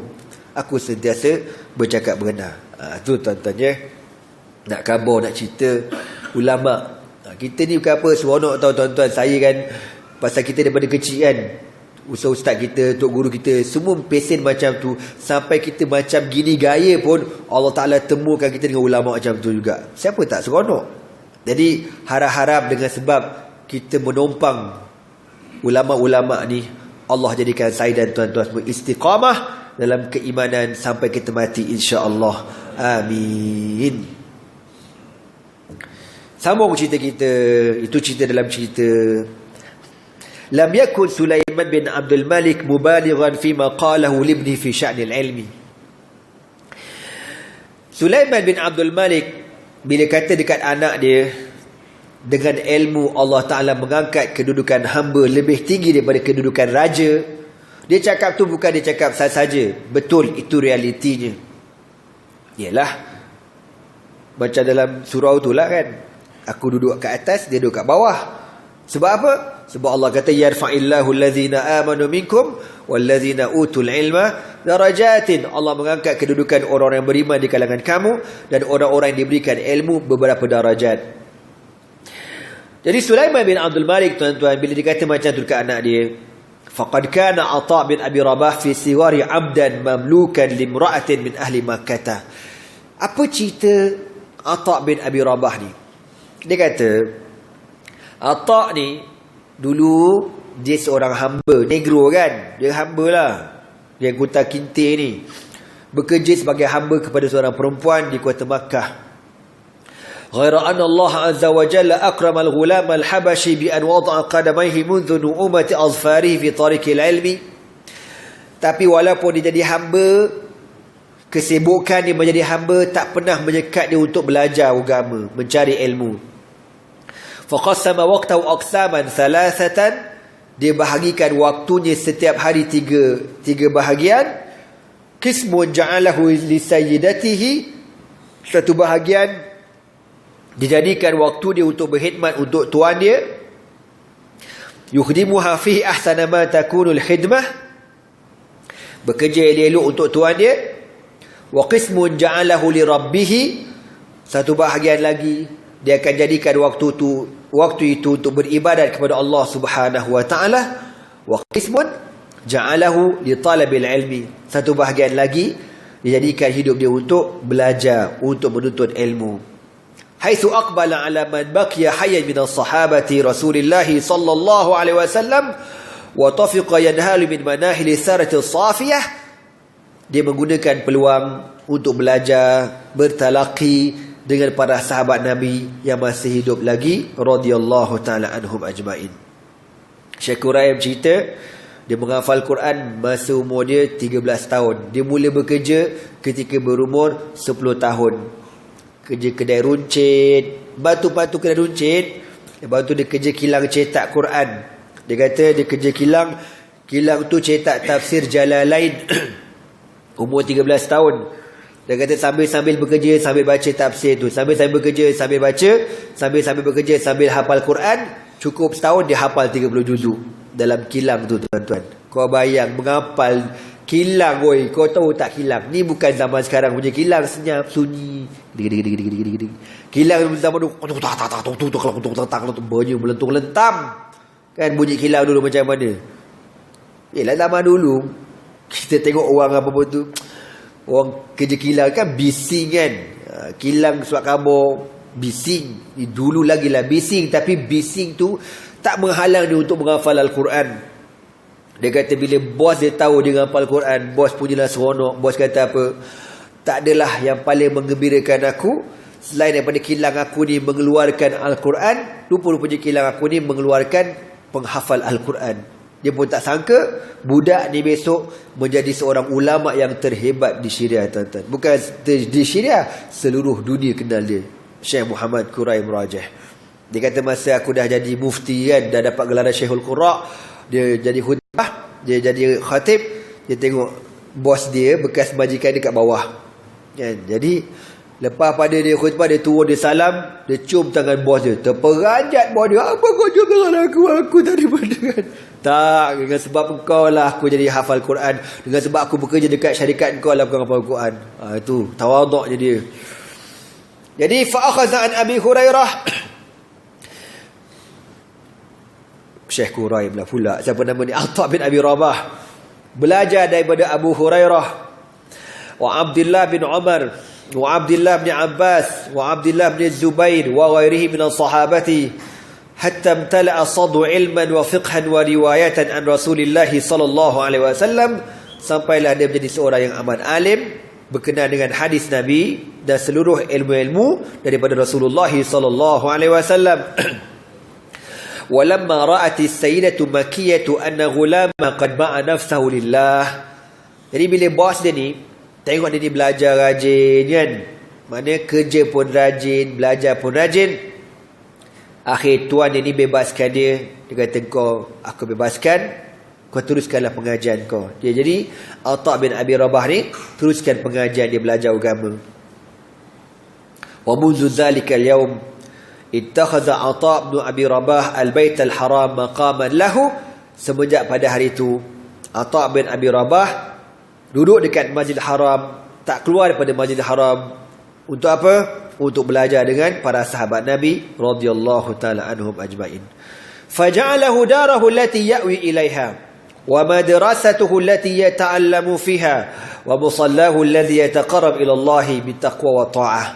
aku sentiasa bercakap benar. Tu tuan-tuan ya. Nak khabar, nak cerita ulama. Kita ni bukan apa, seronok tau tuan-tuan. Saya kan, pasal kita daripada kecil kan, ustaz kita, tok guru kita, semua pesen macam tu. Sampai kita macam gini gaya pun, Allah Ta'ala temukan kita dengan ulama macam tu juga. Siapa tak seronok? Jadi harap-harap dengan sebab kita menumpang ulama-ulama ni, Allah jadikan saya dan tuan-tuan semua istiqamah dalam keimanan sampai kita mati, insya-Allah. Amin. Sambung cerita kita. Itu cerita dalam cerita. Lam yakun Sulaiman bin Abdul Malik mubalighan fima qalahu libni fi sya'nil ilmi. Sulaiman bin Abdul Malik bila kata dekat anak dia, dengan ilmu Allah Ta'ala mengangkat kedudukan hamba lebih tinggi daripada kedudukan raja. Dia cakap tu bukan dia cakap saja. Betul, itu realitinya. Yalah, macam dalam surau tu lah kan, aku duduk kat atas, dia duduk kat bawah. Sebab apa? Sebab Allah kata yarfa'illahu allazina amanu minkum wallazina utul ilma darajatin. Allah mengangkat kedudukan orang-orang yang beriman di kalangan kamu dan orang-orang yang diberikan ilmu beberapa darajat. Jadi Sulaiman bin Abdul Malik tuan-tuan, bila dikata macam tu dekat anak dia, faqad kana Atha bin Abi Rabah fi siwari 'abdan mamlukan limra'atin min ahli Makkah. Apa cerita Atha bin Abi Rabah ni? Dia kata Atha ni dulu dia seorang hamba, negro kan, dia hamba lah, dia Gunta Kintir ni, bekerja sebagai hamba kepada seorang perempuan di kota Makkah. Ghaira anna Allah azza wa jalla akrama al-ghulam al-habashi bi an wada'a qadamayhi منذ nu'umati azfarihi fi tariqil ilmi. Tapi walaupun dia jadi hamba, kesibukan dia menjadi hamba tak pernah menyekat dia untuk belajar agama, mencari ilmu. Faqassama waqtahu aqsaman thalathatan. Dia bahagikan waktunya setiap hari tiga bahagian. Qismun ja'alahu li sayyidatihi. Satu bahagian dijadikan waktu dia untuk berkhidmat untuk tuan dia. Yukhdimuha fihi ahsana ma takunu al-khidmah. Bekerja elok-elok untuk tuan dia. Wa qismun ja'alahu li rabbih. Satu bahagian lagi dia akan jadikan waktu itu untuk beribadat kepada Allah Subhanahu wa taala. Wa qismun ja'alahu li talabil ilmi. Satu bahagian lagi dijadikan hidup dia untuk belajar, untuk menuntut ilmu. Haitsu aqbala ala man baqiya hayyan min as-sahabati Rasulillah sallallahu alaihi wasallam wa tafiqa yanhalu min manahil sarati as-safiyah. Dia menggunakan peluang untuk belajar, bertalaqi dengan para sahabat Nabi yang masih hidup lagi radhiyallahu taala anhum ajmain. Syekh Quraim cerita dia menghafal Quran masa umur dia 13 tahun. Dia mula bekerja ketika berumur 10 tahun. Kerja kedai runcit, batu-batu kedai runcit. Lepas tu dia kerja kilang cetak Quran. Dia kata dia kerja kilang tu cetak tafsir Jalalain. Umur 13 tahun. Dia kata sambil-sambil bekerja, sambil baca tafsir tu. Sambil-sambil bekerja, sambil baca. Sambil-sambil bekerja, sambil hafal Quran. Cukup setahun dia hafal 30 juzuk dalam kilang tu tuan-tuan. Kau bayang menghafal kilang, oi. Kau tahu tak kilang? Ni bukan zaman sekarang punya kilang senyap, sunyi. Kilang zaman tu bunyi melentung-lentam. Kan bunyi kilang dulu macam mana? Yelah zaman dulu kita tengok orang apa-apa tu, orang kerja kilang kan bising kan. Kilang surat khabar bising. Dulu lagi lah bising. Tapi bising tu tak menghalang dia untuk menghafal Al-Quran. Dia kata bila bos dia tahu dia menghafal Quran, bos punyalah seronok. Bos kata apa? Tak adalah yang paling menggembirakan aku selain daripada kilang aku ni mengeluarkan Al-Quran. Rupa-rupanya kilang aku ni mengeluarkan penghafal Al-Quran. Dia pun tak sangka budak ni besok menjadi seorang ulama yang terhebat di Syria tuan-tuan. Bukan di Syria, seluruh dunia kenal dia. Syekh Muhammad Quraim Rajih. Dia kata masa aku dah jadi mufti kan, dah dapat gelaran Syekhul Qura, dia jadi khutbah, dia jadi khatib. dia tengok bos dia, bekas majikan dia kat bawah kan. Jadi lepas pada dia khutbah, dia turun, dia salam, dia cium tangan bos dia, terperanjat bos dia. Apa kau cium tangan aku tak dipandangan. Tak, dengan sebab engkau lah aku jadi hafal Quran, dengan sebab aku bekerja dekat syarikat engkau lah aku hafal Quran. Itu tawaduk je dia. Jadi fa'akhadha an Abi Hurairah, Syekh Qurai pula siapa nama ni, Atha bin Abi Rabah, belajar daripada Abu Hurairah wa Abdullah bin Umar wa Abdullah bin Abbas wa Abdullah bin Zubair wa ghairihi min as-sahabati hatta imtala'a sadu ilman wa fiqhan wa riwayatan an Rasulillah sallallahu alaihi wasallam, sampailah dia menjadi seorang yang amat alim berkenaan dengan hadis Nabi dan seluruh ilmu-ilmu daripada Rasulullah sallallahu alaihi wasallam. Walamma ra'at as-sayyidatu Makkiyah anna ghulama qad ba'a nafsahu lillah. Jadi bila bos dia ni tengok dia ni belajar rajin kan, maknanya kerja pun rajin, belajar pun rajin, akhir tuan dia ni bebaskan dia. Dia kata, kau aku bebaskan, kau teruskanlah pengajian kau. Dia jadi Atha bin Abi Rabah ni teruskan pengajian dia, belajar agama. Wa munzu dzalika al-yawm ittakhadha Atha bin Abi Rabah al-Bait al-Haram maqaman lahu. Semenjak pada hari itu Atha bin Abi Rabah duduk dekat Masjidil Haram, tak keluar daripada Masjidil Haram. Untuk apa? Untuk belajar dengan para sahabat Nabi radhiyallahu taala anhum ajma'in. Faja'alahu darahu allati ya'wi ilaiha wa madrasatuhu allati yata'allamu fiha wa musallahu alladhi yataqarrab ila Allah bittaqwa wa ta'ah.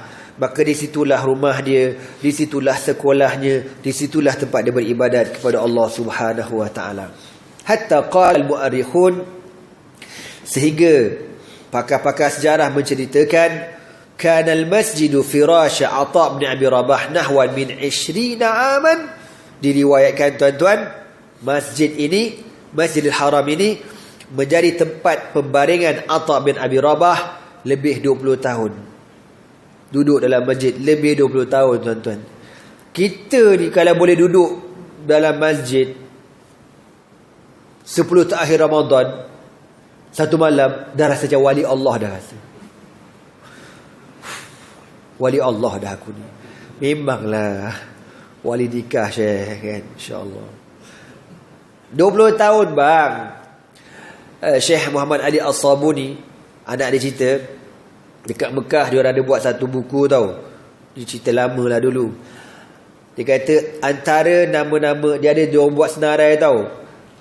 Maka disitulah rumah dia, disitulah sekolahnya, disitulah tempat dia beribadat kepada Allah Subhanahu wa taala. Hatta qala al-mu'arrikhun, sehingga pakar-pakar sejarah menceritakan, kana al-masjidu firasha Atha bin Abi Rabah nahwan min 20 aman. Diriwayatkan tuan-tuan, masjid ini, Masjidil Haram ini menjadi tempat pembaringan Atha bin Abi Rabah lebih 20 tahun. Duduk dalam masjid lebih 20 tahun tuan-tuan. Kita ni kalau boleh duduk dalam masjid 10 terakhir Ramadan satu malam, dah rasa macam wali Allah dah rasa. Wali Allah dah aku ni. Memanglah wali nikah Syekh kan, insya-Allah. 20 tahun bang. Syekh Muhammad Ali As-Sabuni, anak dia cerita, dekat Mekah dia orang ada buat satu buku tau. Dia cerita lama lah dulu. Dia kata antara nama-nama dia ada, dia orang buat senarai tau,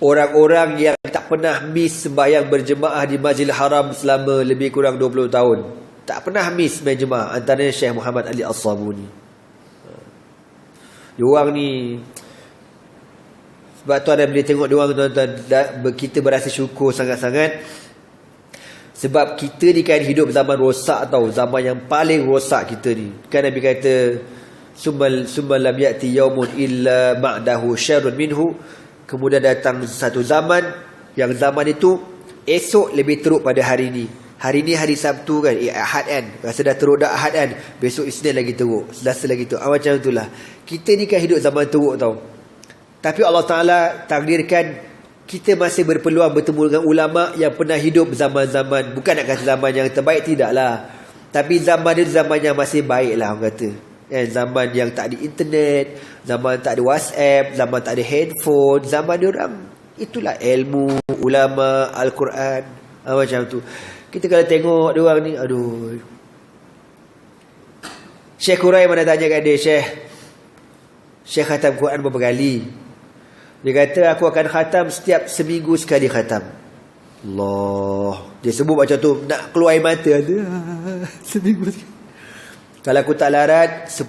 orang-orang yang tak pernah miss sembahyang berjemaah di Masjidil Haram selama lebih kurang 20 tahun. Tak pernah miss sembahyang jemaah. Antaranya Syekh Muhammad Ali As-Sabuni. Diorang ni, sebab tu ada boleh tengok diorang tuan-tuan, kita berasa syukur sangat-sangat. Sebab kita ni kan hidup zaman rosak tau, zaman yang paling rosak kita ni. Kan Nabi kata, summa lam ya'ti yaumun illa ma'dahu syarrun minhu. Kemudian datang satu zaman, yang zaman itu esok lebih teruk pada hari ni. Hari ni hari Sabtu kan, Ahad kan, rasa dah teruk dah Ahad kan, besok Isnin lagi teruk, Selasa lagi teruk. Macam itulah. Kita ni kan hidup zaman teruk tau. Tapi Allah Ta'ala takdirkan kita masih berpeluang bertemu dengan ulama yang pernah hidup zaman-zaman, bukan nak kata zaman yang terbaik, tidaklah, tapi zaman dia zaman yang masih baik lah orang kata. Zaman yang tak ada internet, zaman tak ada WhatsApp, zaman tak ada handphone, zaman dia orang itulah ilmu, ulama, Al-Quran, macam tu. Kita kalau tengok dia orang ni, aduh. Syekh Qurai mana tanya kat dia, Syekh khatam Quran berapa kali? Dia kata, aku akan khatam setiap seminggu sekali khatam. Allah, dia sebut macam tu, nak keluar air mata ada. Seminggu sekali. Kalau aku tak larat 10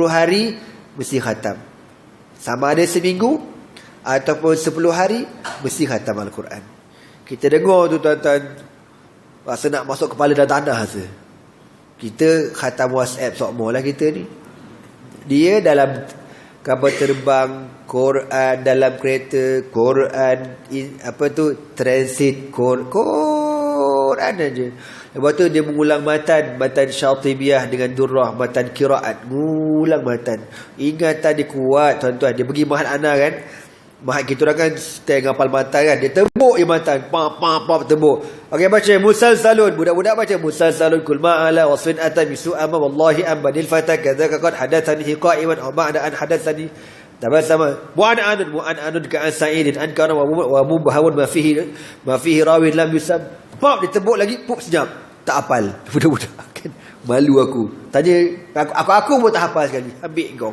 hari mesti khatam. Sama ada seminggu ataupun 10 hari mesti khatam Al-Quran. Kita dengar tu tuan-tuan, rasa nak masuk kepala dalam tanah rasa. Kita khatam WhatsApp sokmo lah kita ni. Dia dalam kapal terbang Quran, dalam kereta Quran, transit Quran aja. Lepas tu dia mengulang matan Syatibiyah dengan Durrah, matan qiraat, ngulang matan. Ingatan dia kuat tuan-tuan. Dia pergi Mahal Ana kan, Mak kita orang kan stay ngapal matan kan. Dia tebuk je matan. Pap tebuk. Okey, baca musalsalun. Budak-budak baca musalsalun kul ma'ala wasfin atan bisu'ama wallahi ambanil fata kadzaka qad hadatsani qa'iman aw ba'da an hadatsani tabassama mu'an'anun ka'an sa'idin ankara wa mubahawun ma fihi rawin lam yusab. Pap dia tebuk lagi, pop senyap. Tak hafal. Budak-budak kan malu aku. Tanya aku pun tak hafal sekali. Ambil kau.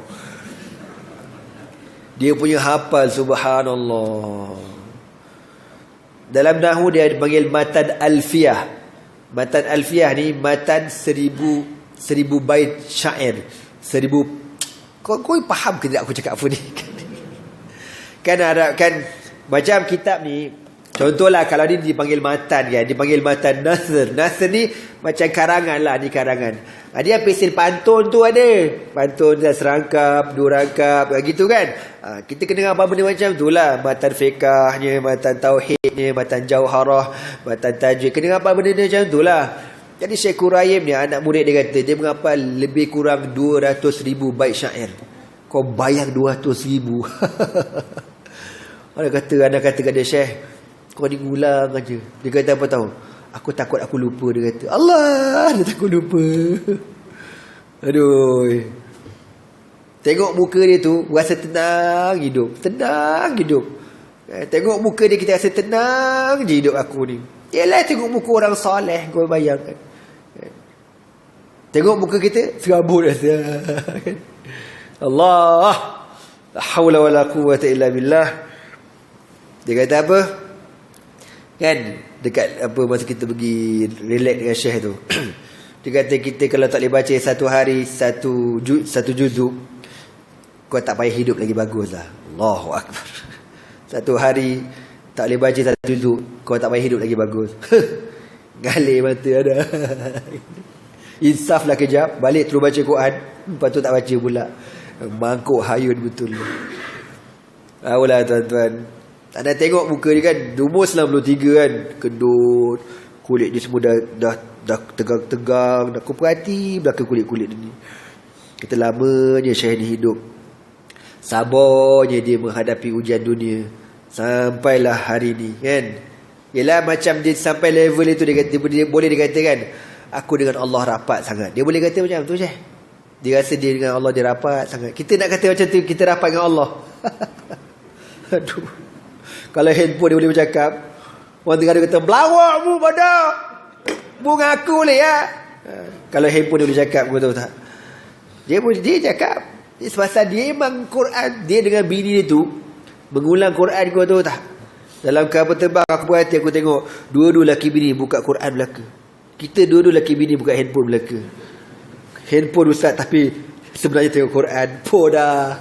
Dia punya hafal, subhanallah. Dalam nahwu dia dipanggil matan alfiyah. Matan alfiyah ni matan 1000 bait syair. 1000. Kau faham ke tak aku cakap apa ni? Kan ada kan macam kitab ni. Contohlah kalau ni dipanggil matan kan, dipanggil matan nasr. Nasr ni macam karangan lah, ni karangan. Dia pensil pantun tu ada. Pantun dah serangkap, 2 rangkap, gitu kan. Kita kena apa benda macam tu lah. Matan fiqahnya, matan tauhidnya, matan jauharah, matan tajwid. Kena apa benda macam tu lah. Jadi Syekh Quraim ni, anak murid dia kata, dia menghafal lebih kurang 200,000 bait syair. Kau bayang 200,000. Anak kata kat dia, Syekh, kau ni ngulang aja. Dia kata apa tahu? Aku takut aku lupa, dia kata. Allah, dia takut lupa. Aduh. Tengok muka dia tu, rasa tenang hidup. Tenang hidup. Tengok muka dia, kita rasa tenang je hidup aku ni. Yalah, tengok muka orang soleh, kau bayangkan. Tengok muka kita, serabut rasa. Allah. La hawla wa la quwwata illa billah. Dia kata apa? Kan dekat apa masa kita pergi relax dengan Syekh tu. Dia kata kita kalau tak boleh baca satu hari satu juzuk, kau tak payah hidup lagi bagus lah. Allahu akbar. Satu hari tak boleh baca satu juzuk, kau tak payah hidup lagi bagus. Galih mata ada. Insaf lah kejap, balik terus baca Quran, lepas tu tak baca pula. Mangkuk hayun betul. Apalah tuan-tuan. Tak nak tengok muka dia kan, umur 93 kan, kedut, kulit dia semua dah tegang-tegang. Dah kau perhati belakang kulit-kulit dia ni. Kita lamanya Syekh ni hidup, sabarnya dia menghadapi ujian dunia sampailah hari ni kan. Yelah macam dia sampai level itu, dia boleh dikatakan aku dengan Allah rapat sangat. Dia boleh kata macam tu Syekh. Dia rasa dia dengan Allah dia rapat sangat. Kita nak kata macam tu, kita rapat dengan Allah. Aduh. Kalau handphone dia boleh bercakap, orang tengah dia kata belawak mu pada mu ngaku boleh ya. Kalau handphone dia boleh cakap, kau tahu tak? Dia cakap sebab dia memang Quran, dia dengan bini dia tu mengulang Quran, kau tahu tak? Dalam kapal terbang aku perhati, aku tengok dua-dua lelaki bini buka Quran belaka. Kita dua-dua lelaki bini buka handphone belaka. Handphone ustaz tapi sebenarnya tengok Quran. Podah.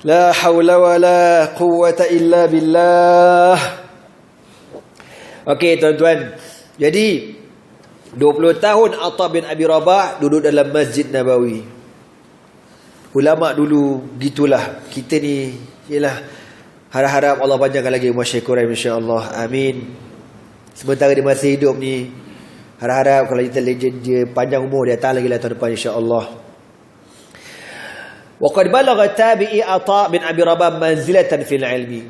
La hawla wa la quwwata illa billah. Okey tuan-tuan. Jadi 20 tahun Atha bin Abi Rabah duduk dalam Masjid Nabawi. Ulama dulu gitulah. Kita ni ialah harap-harap Allah panjangkan lagi umur Syekh Quraim insya-Allah. Amin. Sementara dia masih hidup ni, harap-harap kalau kita legend dia panjang umur, dia datang lagi lah tahun depan insya-Allah. Waqad balagha tabi'i Atha bin Abi Rabah manzilatan fil ilmi.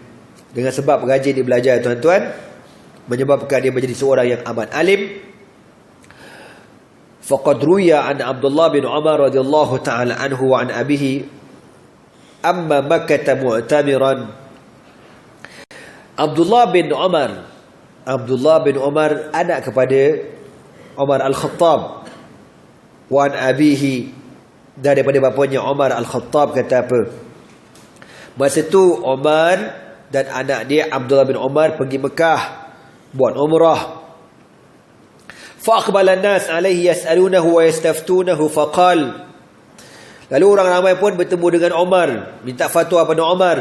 Dengan sebab rajin dia belajar tuan-tuan, menyebabkan dia menjadi seorang yang amat alim. Faqad ruya an Abdullah bin Umar radhiyallahu ta'ala anhu wa an abihi amma Makkah mu'tamiran. Abdullah bin Umar anak kepada Umar Al-Khattab, wa an abihi, daripada bapanya Umar Al-Khattab kata apa? Masa tu Umar dan anak dia Abdullah bin Umar pergi Mekah buat umrah. Fa aqbala an-nas alayhi yas'alunahu wa yastaftunahu faqal. Lalu orang ramai pun bertemu dengan Umar, minta fatwa pada Umar.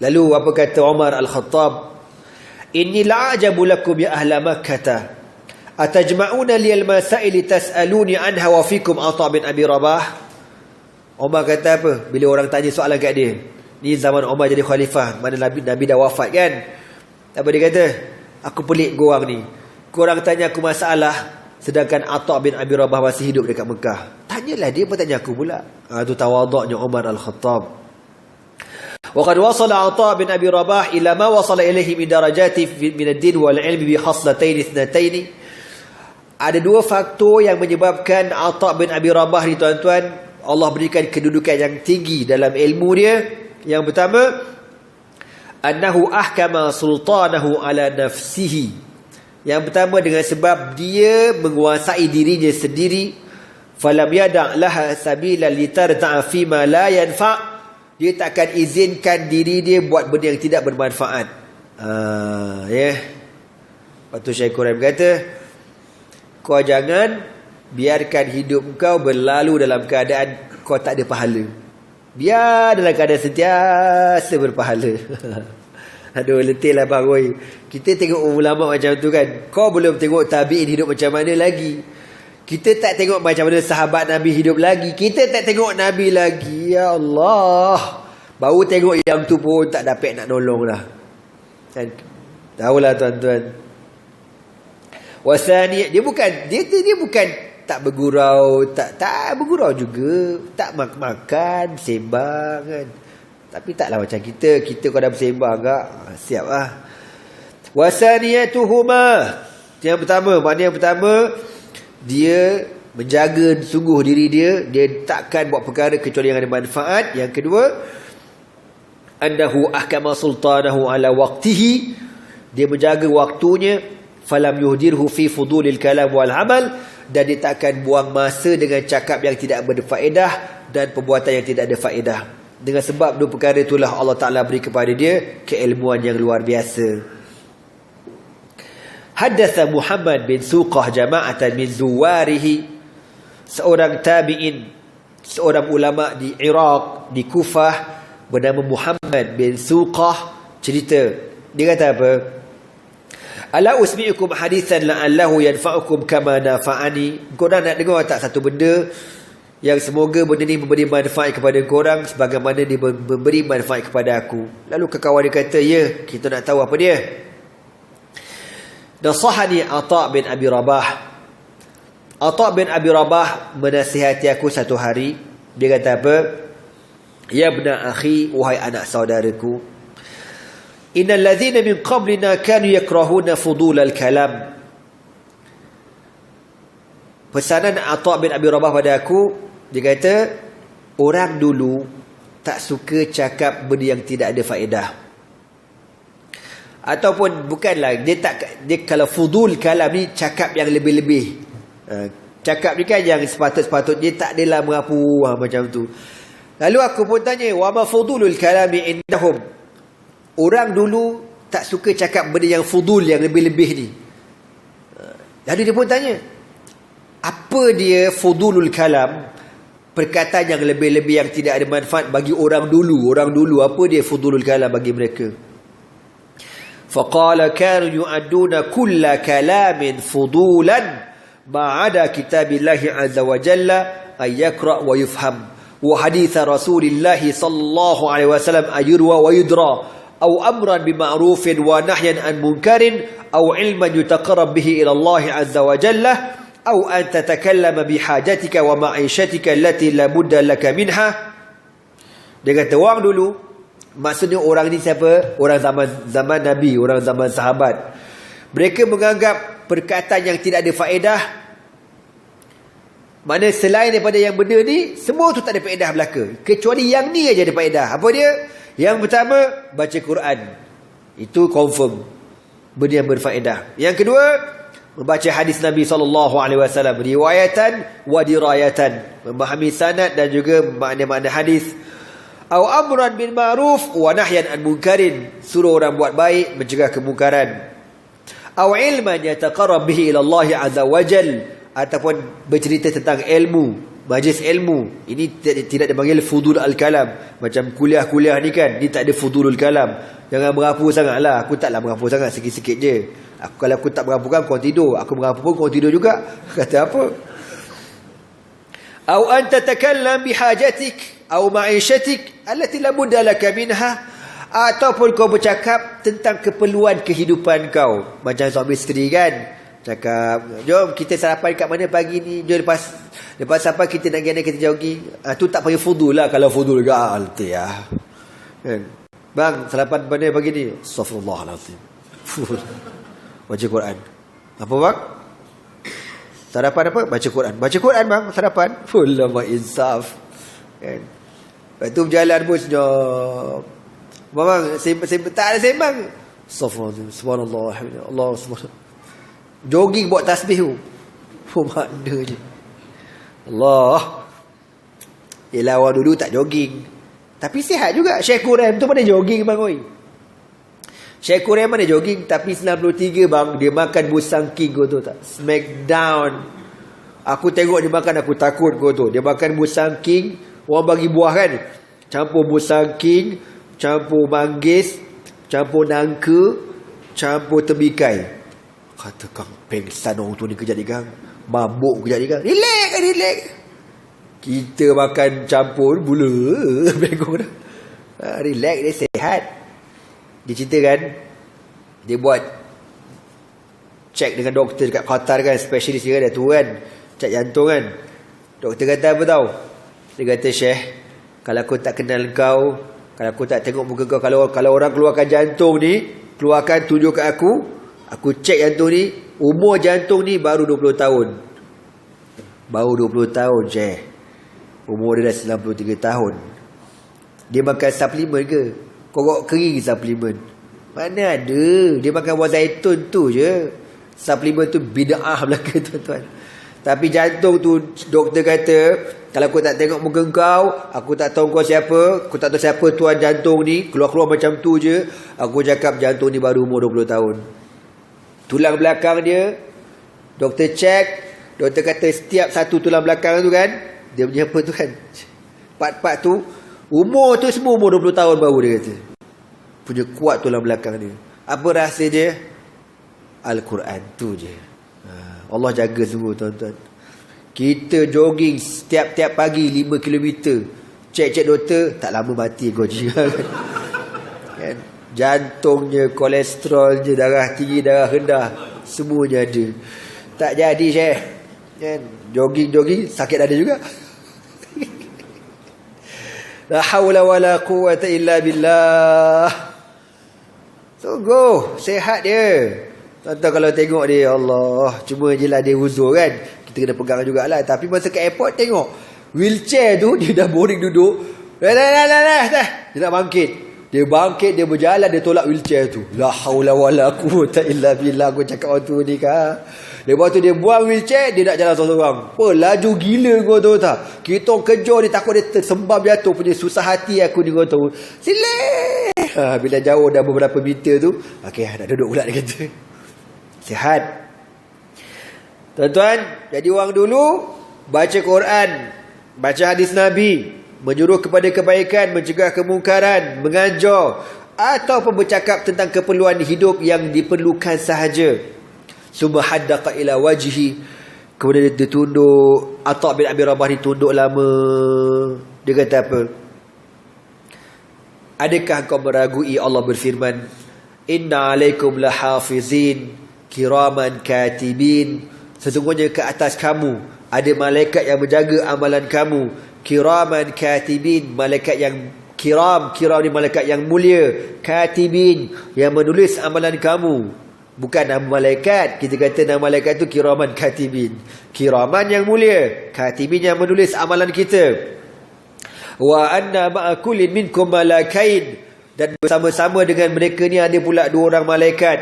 Lalu apa kata Umar Al-Khattab? Inni la'ajabu lakum ya ahla Makkah, atajma'una liyal masaili tas'aluni anha wa fikum Atha bin Abi Rabah. Umar kata apa? Bila orang tanya soalan kat dia, ni zaman Umar jadi khalifah, mana Nabi dah wafat kan. Apa dia kata? Aku pelik korang ni, korang tanya aku masalah sedangkan Atha bin Abi Rabah masih hidup dekat Mekah. Tanyalah dia, apa tanya aku pula? Itu tawaduknya Umar Al-Khattab. وقد وصل عطاء بن أبي رباح إلى ما وصل إليه من درجات من الدين والعلم بخصلتين اثنتين. Ada dua faktor yang menyebabkan Atha' bin Abi Rabah ni tuan-tuan, Allah berikan kedudukan yang tinggi dalam ilmu dia. Yang pertama, annahu ahkama sultanahu ala nafsihi. Yang pertama dengan sebab dia menguasai dirinya sendiri. Falam yada' laha sabila litarta'a fima la yanfa'. Dia takkan izinkan diri dia buat benda yang tidak bermanfaat. Lepas tu Syekh Quran berkata, kau jangan biarkan hidup kau berlalu dalam keadaan kau tak ada pahala. Biar dalam keadaan sentiasa berpahala. Aduh, letih lah bang. Kita tengok ulama macam tu kan. Kau belum tengok tabi'in hidup macam mana lagi. Kita tak tengok macam mana sahabat Nabi hidup lagi. Kita tak tengok Nabi lagi. Ya Allah. Baru tengok yang tu pun tak dapat nak nolong lah. Kan? Tahulah tuan-tuan. Wasani, dia bukan tak bergurau, tak bergurau juga. Tak makan, sembang kan. Tapi taklah macam kita. Kita kalau dah bersembang agak, siap lah. Wasaniyatuhuma. Yang pertama, makna yang pertama, dia menjaga sungguh diri dia. Dia takkan buat perkara kecuali yang ada manfaat. Yang kedua, annahu ahkama sultanahu ala waqtihi. Dia menjaga waktunya. Falam yuhdirhu fi fudulil kalam wal amal. Dan dia takkan buang masa dengan cakap yang tidak berfaedah dan perbuatan yang tidak ada faedah. Dengan sebab dua perkara itulah Allah Ta'ala beri kepada dia keilmuan yang luar biasa. Haddatha Muhammad bin Suqah jama'atan min zuwarihi. Seorang tabi'in, seorang ulama di Iraq, di Kufah, bernama Muhammad bin Suqah, cerita. Dia kata apa? Ala usmi'ukum hadithan la'allahu yanfa'ukum kama nafa'ani. Korang nak dengar tak satu benda yang semoga benda ni memberi manfaat kepada korang sebagaimana dia memberi manfaat kepada aku. Lalu kawan dia kata, ya, kita nak tahu apa dia. Nasahani Atha' bin Abi Rabah. Atha' bin Abi Rabah menasihati aku satu hari. Dia kata apa? Ya ibna akhi, wahai anak saudaraku, innal ladzina min qablina kanu yakrahuna fudul al-kalam. Pesanan Atha' bin Abi Rabah pada aku, dia kata, orang dulu tak suka cakap benda yang tidak ada faedah. Ataupun bukanlah, dia kalau fudul kalam ni cakap yang lebih-lebih. Cakap ni kan yang sepatut-sepatutnya, tak adalah mengapu macam tu. Lalu aku pun tanya, wa ma fudulul kalami indahum. Orang dulu tak suka cakap benda yang fudul, yang lebih-lebih ni. Lalu dia pun tanya, apa dia fudulul kalam? Perkataan yang lebih-lebih yang tidak ada manfaat bagi orang dulu. Orang dulu, apa dia fudulul kalam bagi mereka? فقال كانوا يؤدون كل كلام فضولا ما عدا كتاب الله عز وجل أن يقرأ ويفهم وحديث رسول الله صلى الله عليه وسلم أن يروى ويدرى أو أمرا بمعروف ونهيا عن منكر أو علما يتقرب به إلى الله عز وجل أو أن تتكلم بحاجتك ومعيشتك التي لا بد لك منها. Dia kata orang dulu, maksudnya orang ni siapa? Orang zaman Nabi, orang zaman sahabat. Mereka menganggap perkataan yang tidak ada faedah, mana selain daripada yang benda ni, semua tu tak ada faedah belaka. Kecuali yang ni aja ada faedah. Apa dia? Yang pertama, baca Quran. Itu confirm benda yang berfaedah. Yang kedua, membaca hadis Nabi SAW, riwayatan wa dirayatan, memahami sanad dan juga makna-makna hadis. Au amran bil ma'ruf wa nahyan an munkarin, suruh orang buat baik, mencegah kemungkaran. Au ilman yataqarrab bihi ila Allah azza wajal, ataupun bercerita tentang ilmu, majlis ilmu. Ini tidak dipanggil fudul al-kalam. Macam kuliah-kuliah ni kan, ni tak ada fudulul kalam. Jangan merapu sangatlah. Aku taklah merapu sangat, sikit-sikit je. Kalau aku tak merapu kan kau tidur, aku merapu pun kau tidur juga. Kata apa? Au anta takallam bihajatik au ma'ishatik allati la budda laka minha, ataupun kau bercakap tentang keperluan kehidupan kau. Macam suami isteri kan, cakap, jom kita sarapan kat mana pagi ni, jom Lepas sampai kita nak pergi, kita jogging. Tu tak panggil fudul lah. Kalau fudul ke, alti lah. Kan? Bang, sarapan mana pagi ni? Astaghfirullahaladzim. Baca Quran. Apa bang? Sarapan apa? Baca Quran. Baca Quran bang, sarapan. Lama insaf. Kan? Lepas tu berjalan pun senyap. Bang, tak ada sembang. Astaghfirullahaladzim. Subhanallah. Allah subhanallah. Jogging buat tasbih tu. Makna je. Allah. Yelah orang dulu tak jogging. Tapi sihat juga. Syekh Qurem tu mana jogging bang oi. Syekh Qurem mana jogging. Tapi 93 bang, dia makan musang king kau tu tak. Smackdown. Aku tengok dia makan, aku takut kau tu. Dia makan musang king. Orang bagi buah kan. Campur musang king, campur manggis, campur nangka, campur tembikai. Kata Kang pengsan orang tu ni kejap ni Kang. Mabuk kejap ni Kang. Relax. Kita makan campur bula. Bengong dah. Relax, dia sihat. Dia cerita kan, dia buat check dengan doktor dekat Qatar kan, specialist dia kan, tu kan, cek jantung kan. Doktor kata apa tahu? Dia kata, Syekh, kalau aku tak kenal kau, kalau aku tak tengok muka kau, kalau orang keluarkan jantung ni, keluarkan, tunjuk kat aku cek jantung ni, umur jantung ni baru 20 tahun. Baru 20 tahun, Syekh. Umur dia dah 93 tahun. Dia makan suplemen ke? Kokok kering suplemen. Mana ada? Dia makan buah zaitun tu je. Suplemen tu bid'ah belaka tuan-tuan. Tapi jantung tu, doktor kata, kalau aku tak tengok muka kau, aku tak tahu kau siapa, aku tak tahu siapa tuan jantung ni, keluar-keluar macam tu je, aku cakap jantung ni baru umur 20 tahun. Tulang belakang dia, doktor check, doktor kata setiap satu tulang belakang tu kan, dia punya apa tu kan, part-part tu, umur tu semua umur 20 tahun baru dia kata. Punya kuat tulang belakang dia. Apa rahsia dia? Al-Quran tu je. Allah jaga sungguh tuan-tuan. Kita jogging setiap pagi 5 km. Cek doktor, tak lama mati kau je. Kan? Jantungnya, kolesterolnya, darah tinggi, darah rendah, semuanya ada. Tak jadi Syekh. Kan? Jogging sakit dada juga. La haula wala quwwata illa billah. Sungguh sehat dia. Tuan-tuan kalau tengok dia, Allah, cuma je lah dia uzur kan, kita kena pegang jugalah. Tapi masa kat airport tengok wheelchair tu, dia dah boring duduk, dia nak bangkit, dia berjalan, dia tolak wheelchair tu. La haula wala quwwata illa billah. Aku cakap orang tu ni kan. Lepas tu dia buang wheelchair, dia nak jalan seorang-seorang. Apa laju gila kau tahu tak? Kita kejar dia, takut dia tersembam jatuh. Punya susah hati aku ni kau tahu. Silih. Bila jauh dah beberapa meter tu, okey, nak duduk pula dia kata. Sihat. Tuan-tuan, jadi orang dulu baca Quran, baca hadis Nabi, menyuruh kepada kebaikan, mencegah kemungkaran, mengajar, ataupun bercakap tentang keperluan hidup yang diperlukan sahaja. Summa haddaqa ila wajhi. Kemudian dia tunduk. Atha' bin Abi Rabah ditunduk lama. Dia kata apa? Adakah kau meragui Allah berfirman, inna alaikum lahafizin kiraman katibin. Sesungguhnya ke atas kamu ada malaikat yang menjaga amalan kamu. Kiraman katibin, malaikat yang kiram ni malaikat yang mulia. Katibin, yang menulis amalan kamu. Bukan nama malaikat. Kita kata nama malaikat tu kiraman katibin. Kiraman yang mulia, katibin yang menulis amalan kita. Wa anna ma'a kullin minkum malaikain. Dan bersama-sama dengan mereka ni ada pula 2 orang malaikat.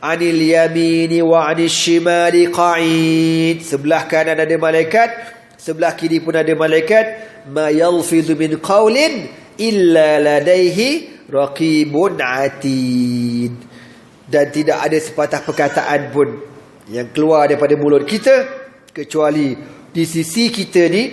Anil yamini wa anil shimali qa'id. Sebelah kanan ada malaikat, sebelah kiri pun ada malaikat. Ma yalfizu min qawlin illa ladaihi raqibun atid. Dan tidak ada sepatah perkataan pun yang keluar daripada mulut kita kecuali di sisi kita ni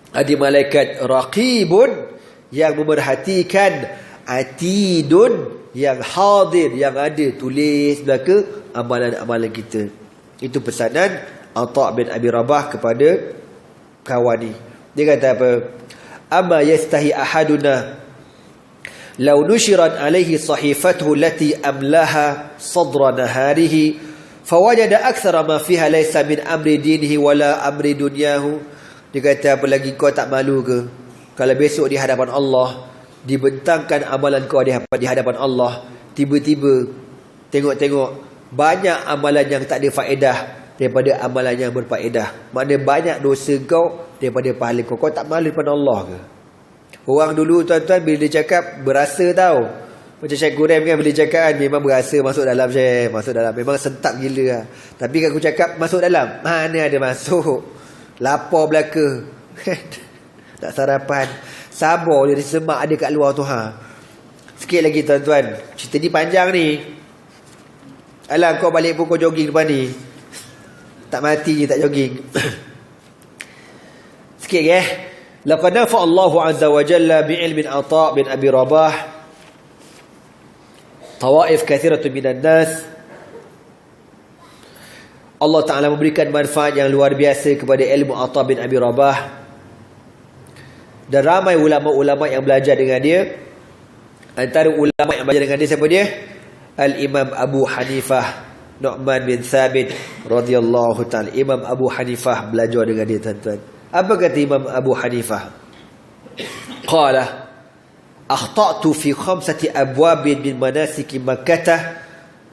ada malaikat raqibun yang memerhatikan, atidun yang hadir, yang ada tulis belaka amalan-amalan kita. Itu pesanan Atha' bin Abi Rabah kepada kawan ni. Dia kata apa? Amma yastahi ahaduna law nushirat alaihi sahifatuhu allati amlaha sadra naharihi fawajada akthara ma fiha laysa min amri dinihi wala amri dunyahu Dia kata, apa lagi kau tak malu ke? Kalau besok di hadapan Allah, dibentangkan amalan kau di hadapan Allah, tiba-tiba tengok-tengok banyak amalan yang tak ada faedah daripada amalan yang berfaedah. Maknanya banyak dosa kau daripada pahala kau. Kau tak malu depan Allah ke? Orang dulu tuan-tuan bila dia cakap berasa tau. Macam Syekh Gurem kan bila cakap kan, memang berasa masuk dalam Syekh, masuk dalam. Memang sentak gila lah. Tapi kan aku cakap masuk dalam, mana ada masuk. Lapar belaka. Tak sarapan. Sabar dia semak ada kat luar tu Sikit lagi tuan-tuan. Cerita ni panjang ni. Alah kau balik pun kau jogging depan ni. Tak mati je tak jogging. Sikit ya. Laqad nafa Allah azza wa jalla bi'ilmin Ata' bin Abi Rabah tawaif kathiratun minan nas. Allah Ta'ala memberikan manfaat yang luar biasa kepada ilmu Ata' bin Abi Rabah. Dan ramai ulama-ulama yang belajar dengan dia. Antara ulama yang belajar dengan dia siapa dia? Al-Imam Abu Hanifah Nu'man bin Thabit radhiyallahu ta'ala. Imam Abu Hanifah belajar dengan dia tuan-tuan. Apa kata Imam Abu Hanifah? Qala akhta'tu fi 5 abwab min manasik Makkah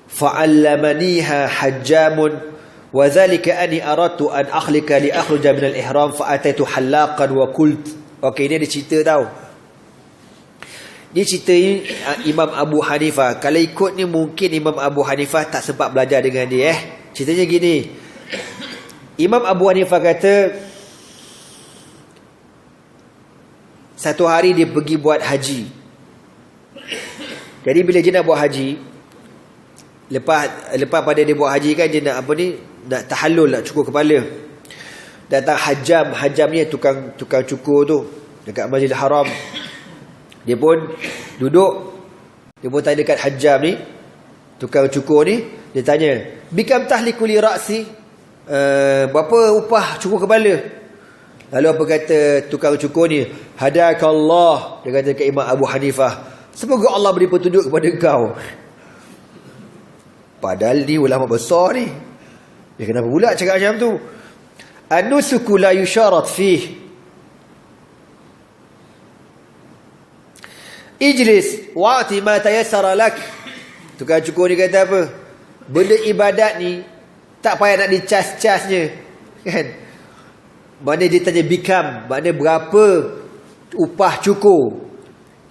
fa'allamaniha hajjamun wa dhalika anni aradtu an akhlika li akhruja min al-ihram fa ataitu halaqan wa qult. Okey, ini ada cerita tau. Dia cerita Imam Abu Hanifah. Kalau ikut ni mungkin Imam Abu Hanifah tak sempat belajar dengan dia Ceritanya gini. Imam Abu Hanifah kata satu hari dia pergi buat haji. Jadi bila dia nak buat haji, lepas pada dia buat haji kan, dia nak apa ni, nak tahallul, nak cukur kepala. Datang Hajjam ni tukang cukur tu dekat Masjidil Haram. Dia pun duduk, dia pun tanya dekat Hajjam ni, tukang cukur ni. Dia tanya, bikam tahliku li ra'si, berapa upah cukur kepala? Lalu apa kata tukang cukur ni? Hadakallah. Dia kata ke Imam Abu Hanifah, semoga Allah beri petunjuk kepada kau. Padahal ni ulama besar ni. Dia kenapa pula cakap macam tu? An-nusuku la yusharat fih. Ijlis wa'ti ma tayassara lak. Tukang cukur ni kata apa? Benda ibadat ni tak payah nak dicas-casnya, kan? Mana dia tanya bikam, mana berapa upah cukur.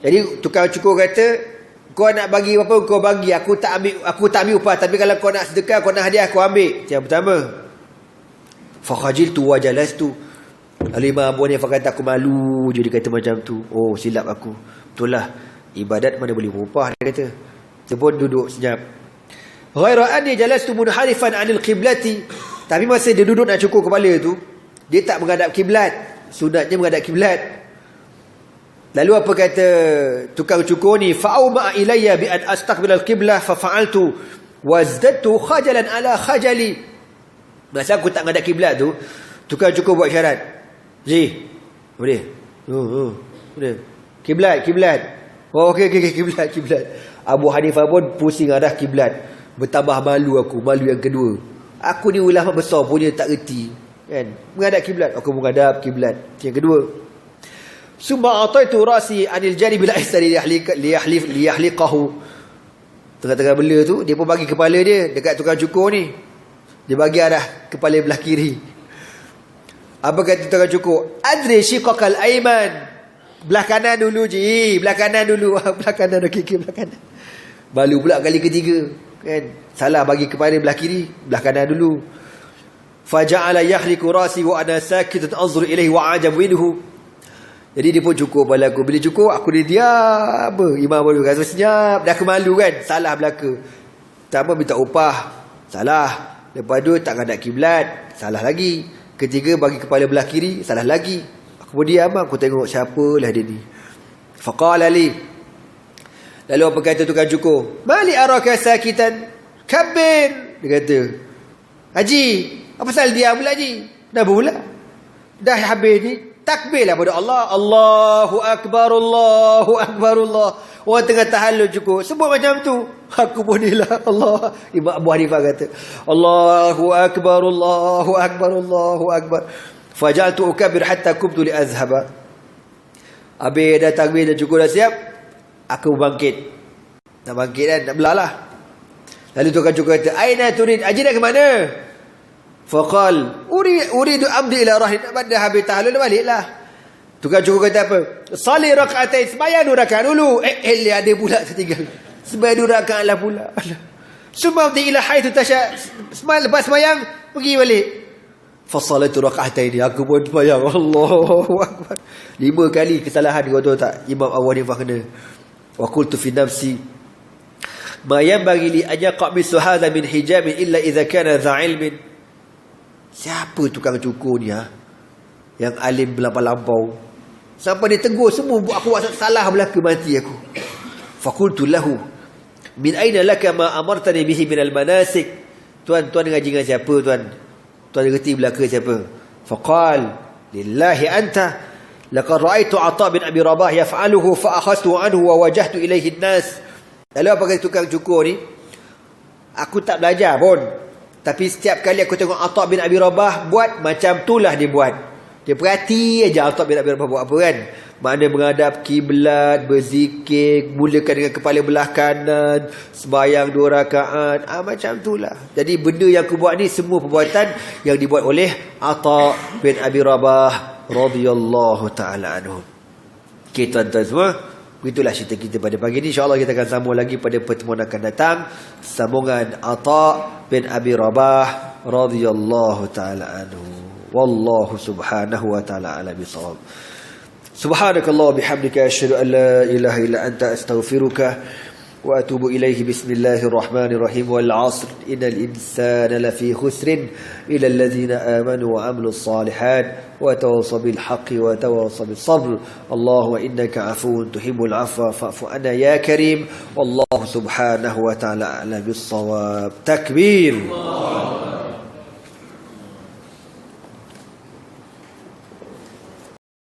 Jadi tukang cukur kata, kau nak bagi apa kau bagi, aku tak ambil upah, tapi kalau kau nak sedekah, kau nak hadiah, aku ambil. Yang pertama. Fa khajiltu wa jalastu. Lalu Imam Abu Hanifah kata, aku malu je dia kata macam tu. Oh, silap aku. Betul lah, ibadat mana boleh berupah, dia kata. Dia pun duduk senyap. Ghaira anni jalastu munharifan 'anil qiblati. Tapi masa dia duduk nak cukur kepala tu, dia tak menghadap kiblat. Sunatnya menghadap kiblat. Lalu apa kata tukang cukur ni? Fa'uma ilayya bi an astaqbil al-qiblah fa fa'altu wazdadtu khajalan ala khajali. Masa aku tak menghadap kiblat tu, tukang cukur buat syarat. Boleh. Boleh. Kiblat. Oh, okey, kiblat. Abu Hanifah pun pusing arah kiblat. Bertambah malu aku, malu yang kedua. Aku ni ulama besar punya tak reti, kan? Menghadap kiblat, aku menghadap kiblat. Yang kedua, summa ataitu rasi anil jari bil aysari liyahliqahu. Tengah-tengah bela tu, dia pun bagi kepala dia dekat tukang cukur ni. Dia bagi arah kepala belah kiri. Apa kata tukang cukur? Adri shiqaqal aiman. Belah kanan dulu je. Belah kanan dulu. Belah kanan, okey, belah kanan. Baru pula kali ketiga, kan? Salah bagi kepala belah kiri, belah kanan dulu. Faja'ala yahliku rasi wa ana sakitun anzur ilaihi wa ajabu minhu. Jadi dia pun cukur kepala aku. Bila cukur, aku dia diam. Imam baru rasa senyap. Dah kemalu kan? Salah belaka. Pertama minta upah, salah. Lepas tu tak ngadap kiblat, salah lagi. Ketiga bagi kepala belah kiri, salah lagi. Aku pun diam, aku tengok siapalah dia ni. Faqala li. Lalu apa kata tukang cukur? Mali araka sakitan kabir. Dia kata, Haji, apa pasal diam pula Haji? Dah pula. Dah habis ni, takbirlah pada Allah. Allahu Akbar, Allahu Akbar, Allah. Orang tengah tahallul cukup, sebut macam tu. Aku pun ilah Allah. Imam Abu Hanifah kata, Allahu Akbar, Allahu Akbar, Allahu Akbar. Fajaltu ukabir hatta kumtu li azhaba. Habis dah takbir dah cukup dah siap, aku bangkit. Nak bangkit kan, nak belah lah. Lalu tukang cukur kata, aina turid, Haji nak ke mana? Faqal, uridu amdi ila rahim. Dah habis tahlul baliklah. Tukang cukur kata apa? Salli rakaatain, sembahyang 2 rakaat dulu. Ada pula tertinggal. Sembahyang 2 rakaat lah pula. Sumamdi ila haitsu tasha. Lepas sembahyang pergi balik. Fasalatu rakaatain, aku pun sembahyang. Allahu akbar. 5 kali kesalahan, kau tahu tak? Imam Abu Hanifah kena. Wa qultu fi nafsi ma yanbaghi li an yaqa mislu hadha min hijab illa idza kana dha ilmin. Siapa tukang cukur ni yang alim berlampau-lampau sampai dia tegur semua aku buat salah belaka mati aku. Faqultu lahu min aina laka ma amartani bihi min al-manasik. Tuan ngaji dengan siapa tuan? Tuan reti belaka siapa? Faqal lillahi anta laqad ra'aitu Atha bin Abi Rabah yaf'aluhu fa akhadtu anhu wa wajahtu ilayhi an-nas. Lalu apa kata tukang cukur ni? Aku tak belajar pun, tapi setiap kali aku tengok Atha bin Abi Rabah buat, macam itulah dia buat. Dia perhati aja Atha bin Abi Rabah buat apa kan. Mana menghadap kiblat, berzikir, mulakan dengan kepala belah kanan, sembahyang 2 rakaat. Macam itulah. Jadi benda yang aku buat ni semua perbuatan yang dibuat oleh Atha bin Abi Rabah radhiyallahu ta'ala anhu. Okay, tuan-tuan semua, begitulah cerita kita pada pagi ni. InsyaAllah kita akan sambung lagi pada pertemuan akan datang. Sambungan Atha bin Abi Rabah radhiyallahu ta'ala anhu. Wallahu subhanahu wa ta'ala ala bisawab. Subhanakallah bihamdika asyhadu an la ilaha illa anta astaghfiruka wa atubu ilaihi. Bismillahirrahmanirrahim. Wal 'asr innal insana lafi khusrin illa alladhina amanu wa 'amilus salihat wa tawassaw bil haqqi wa tawassaw bis sabr. Allahumma innaka 'afuwun tuhibbul 'afwa fa'fu anna ya karim. Wallahu subhanahu wa ta'ala a'lam bis shawab. Takbir.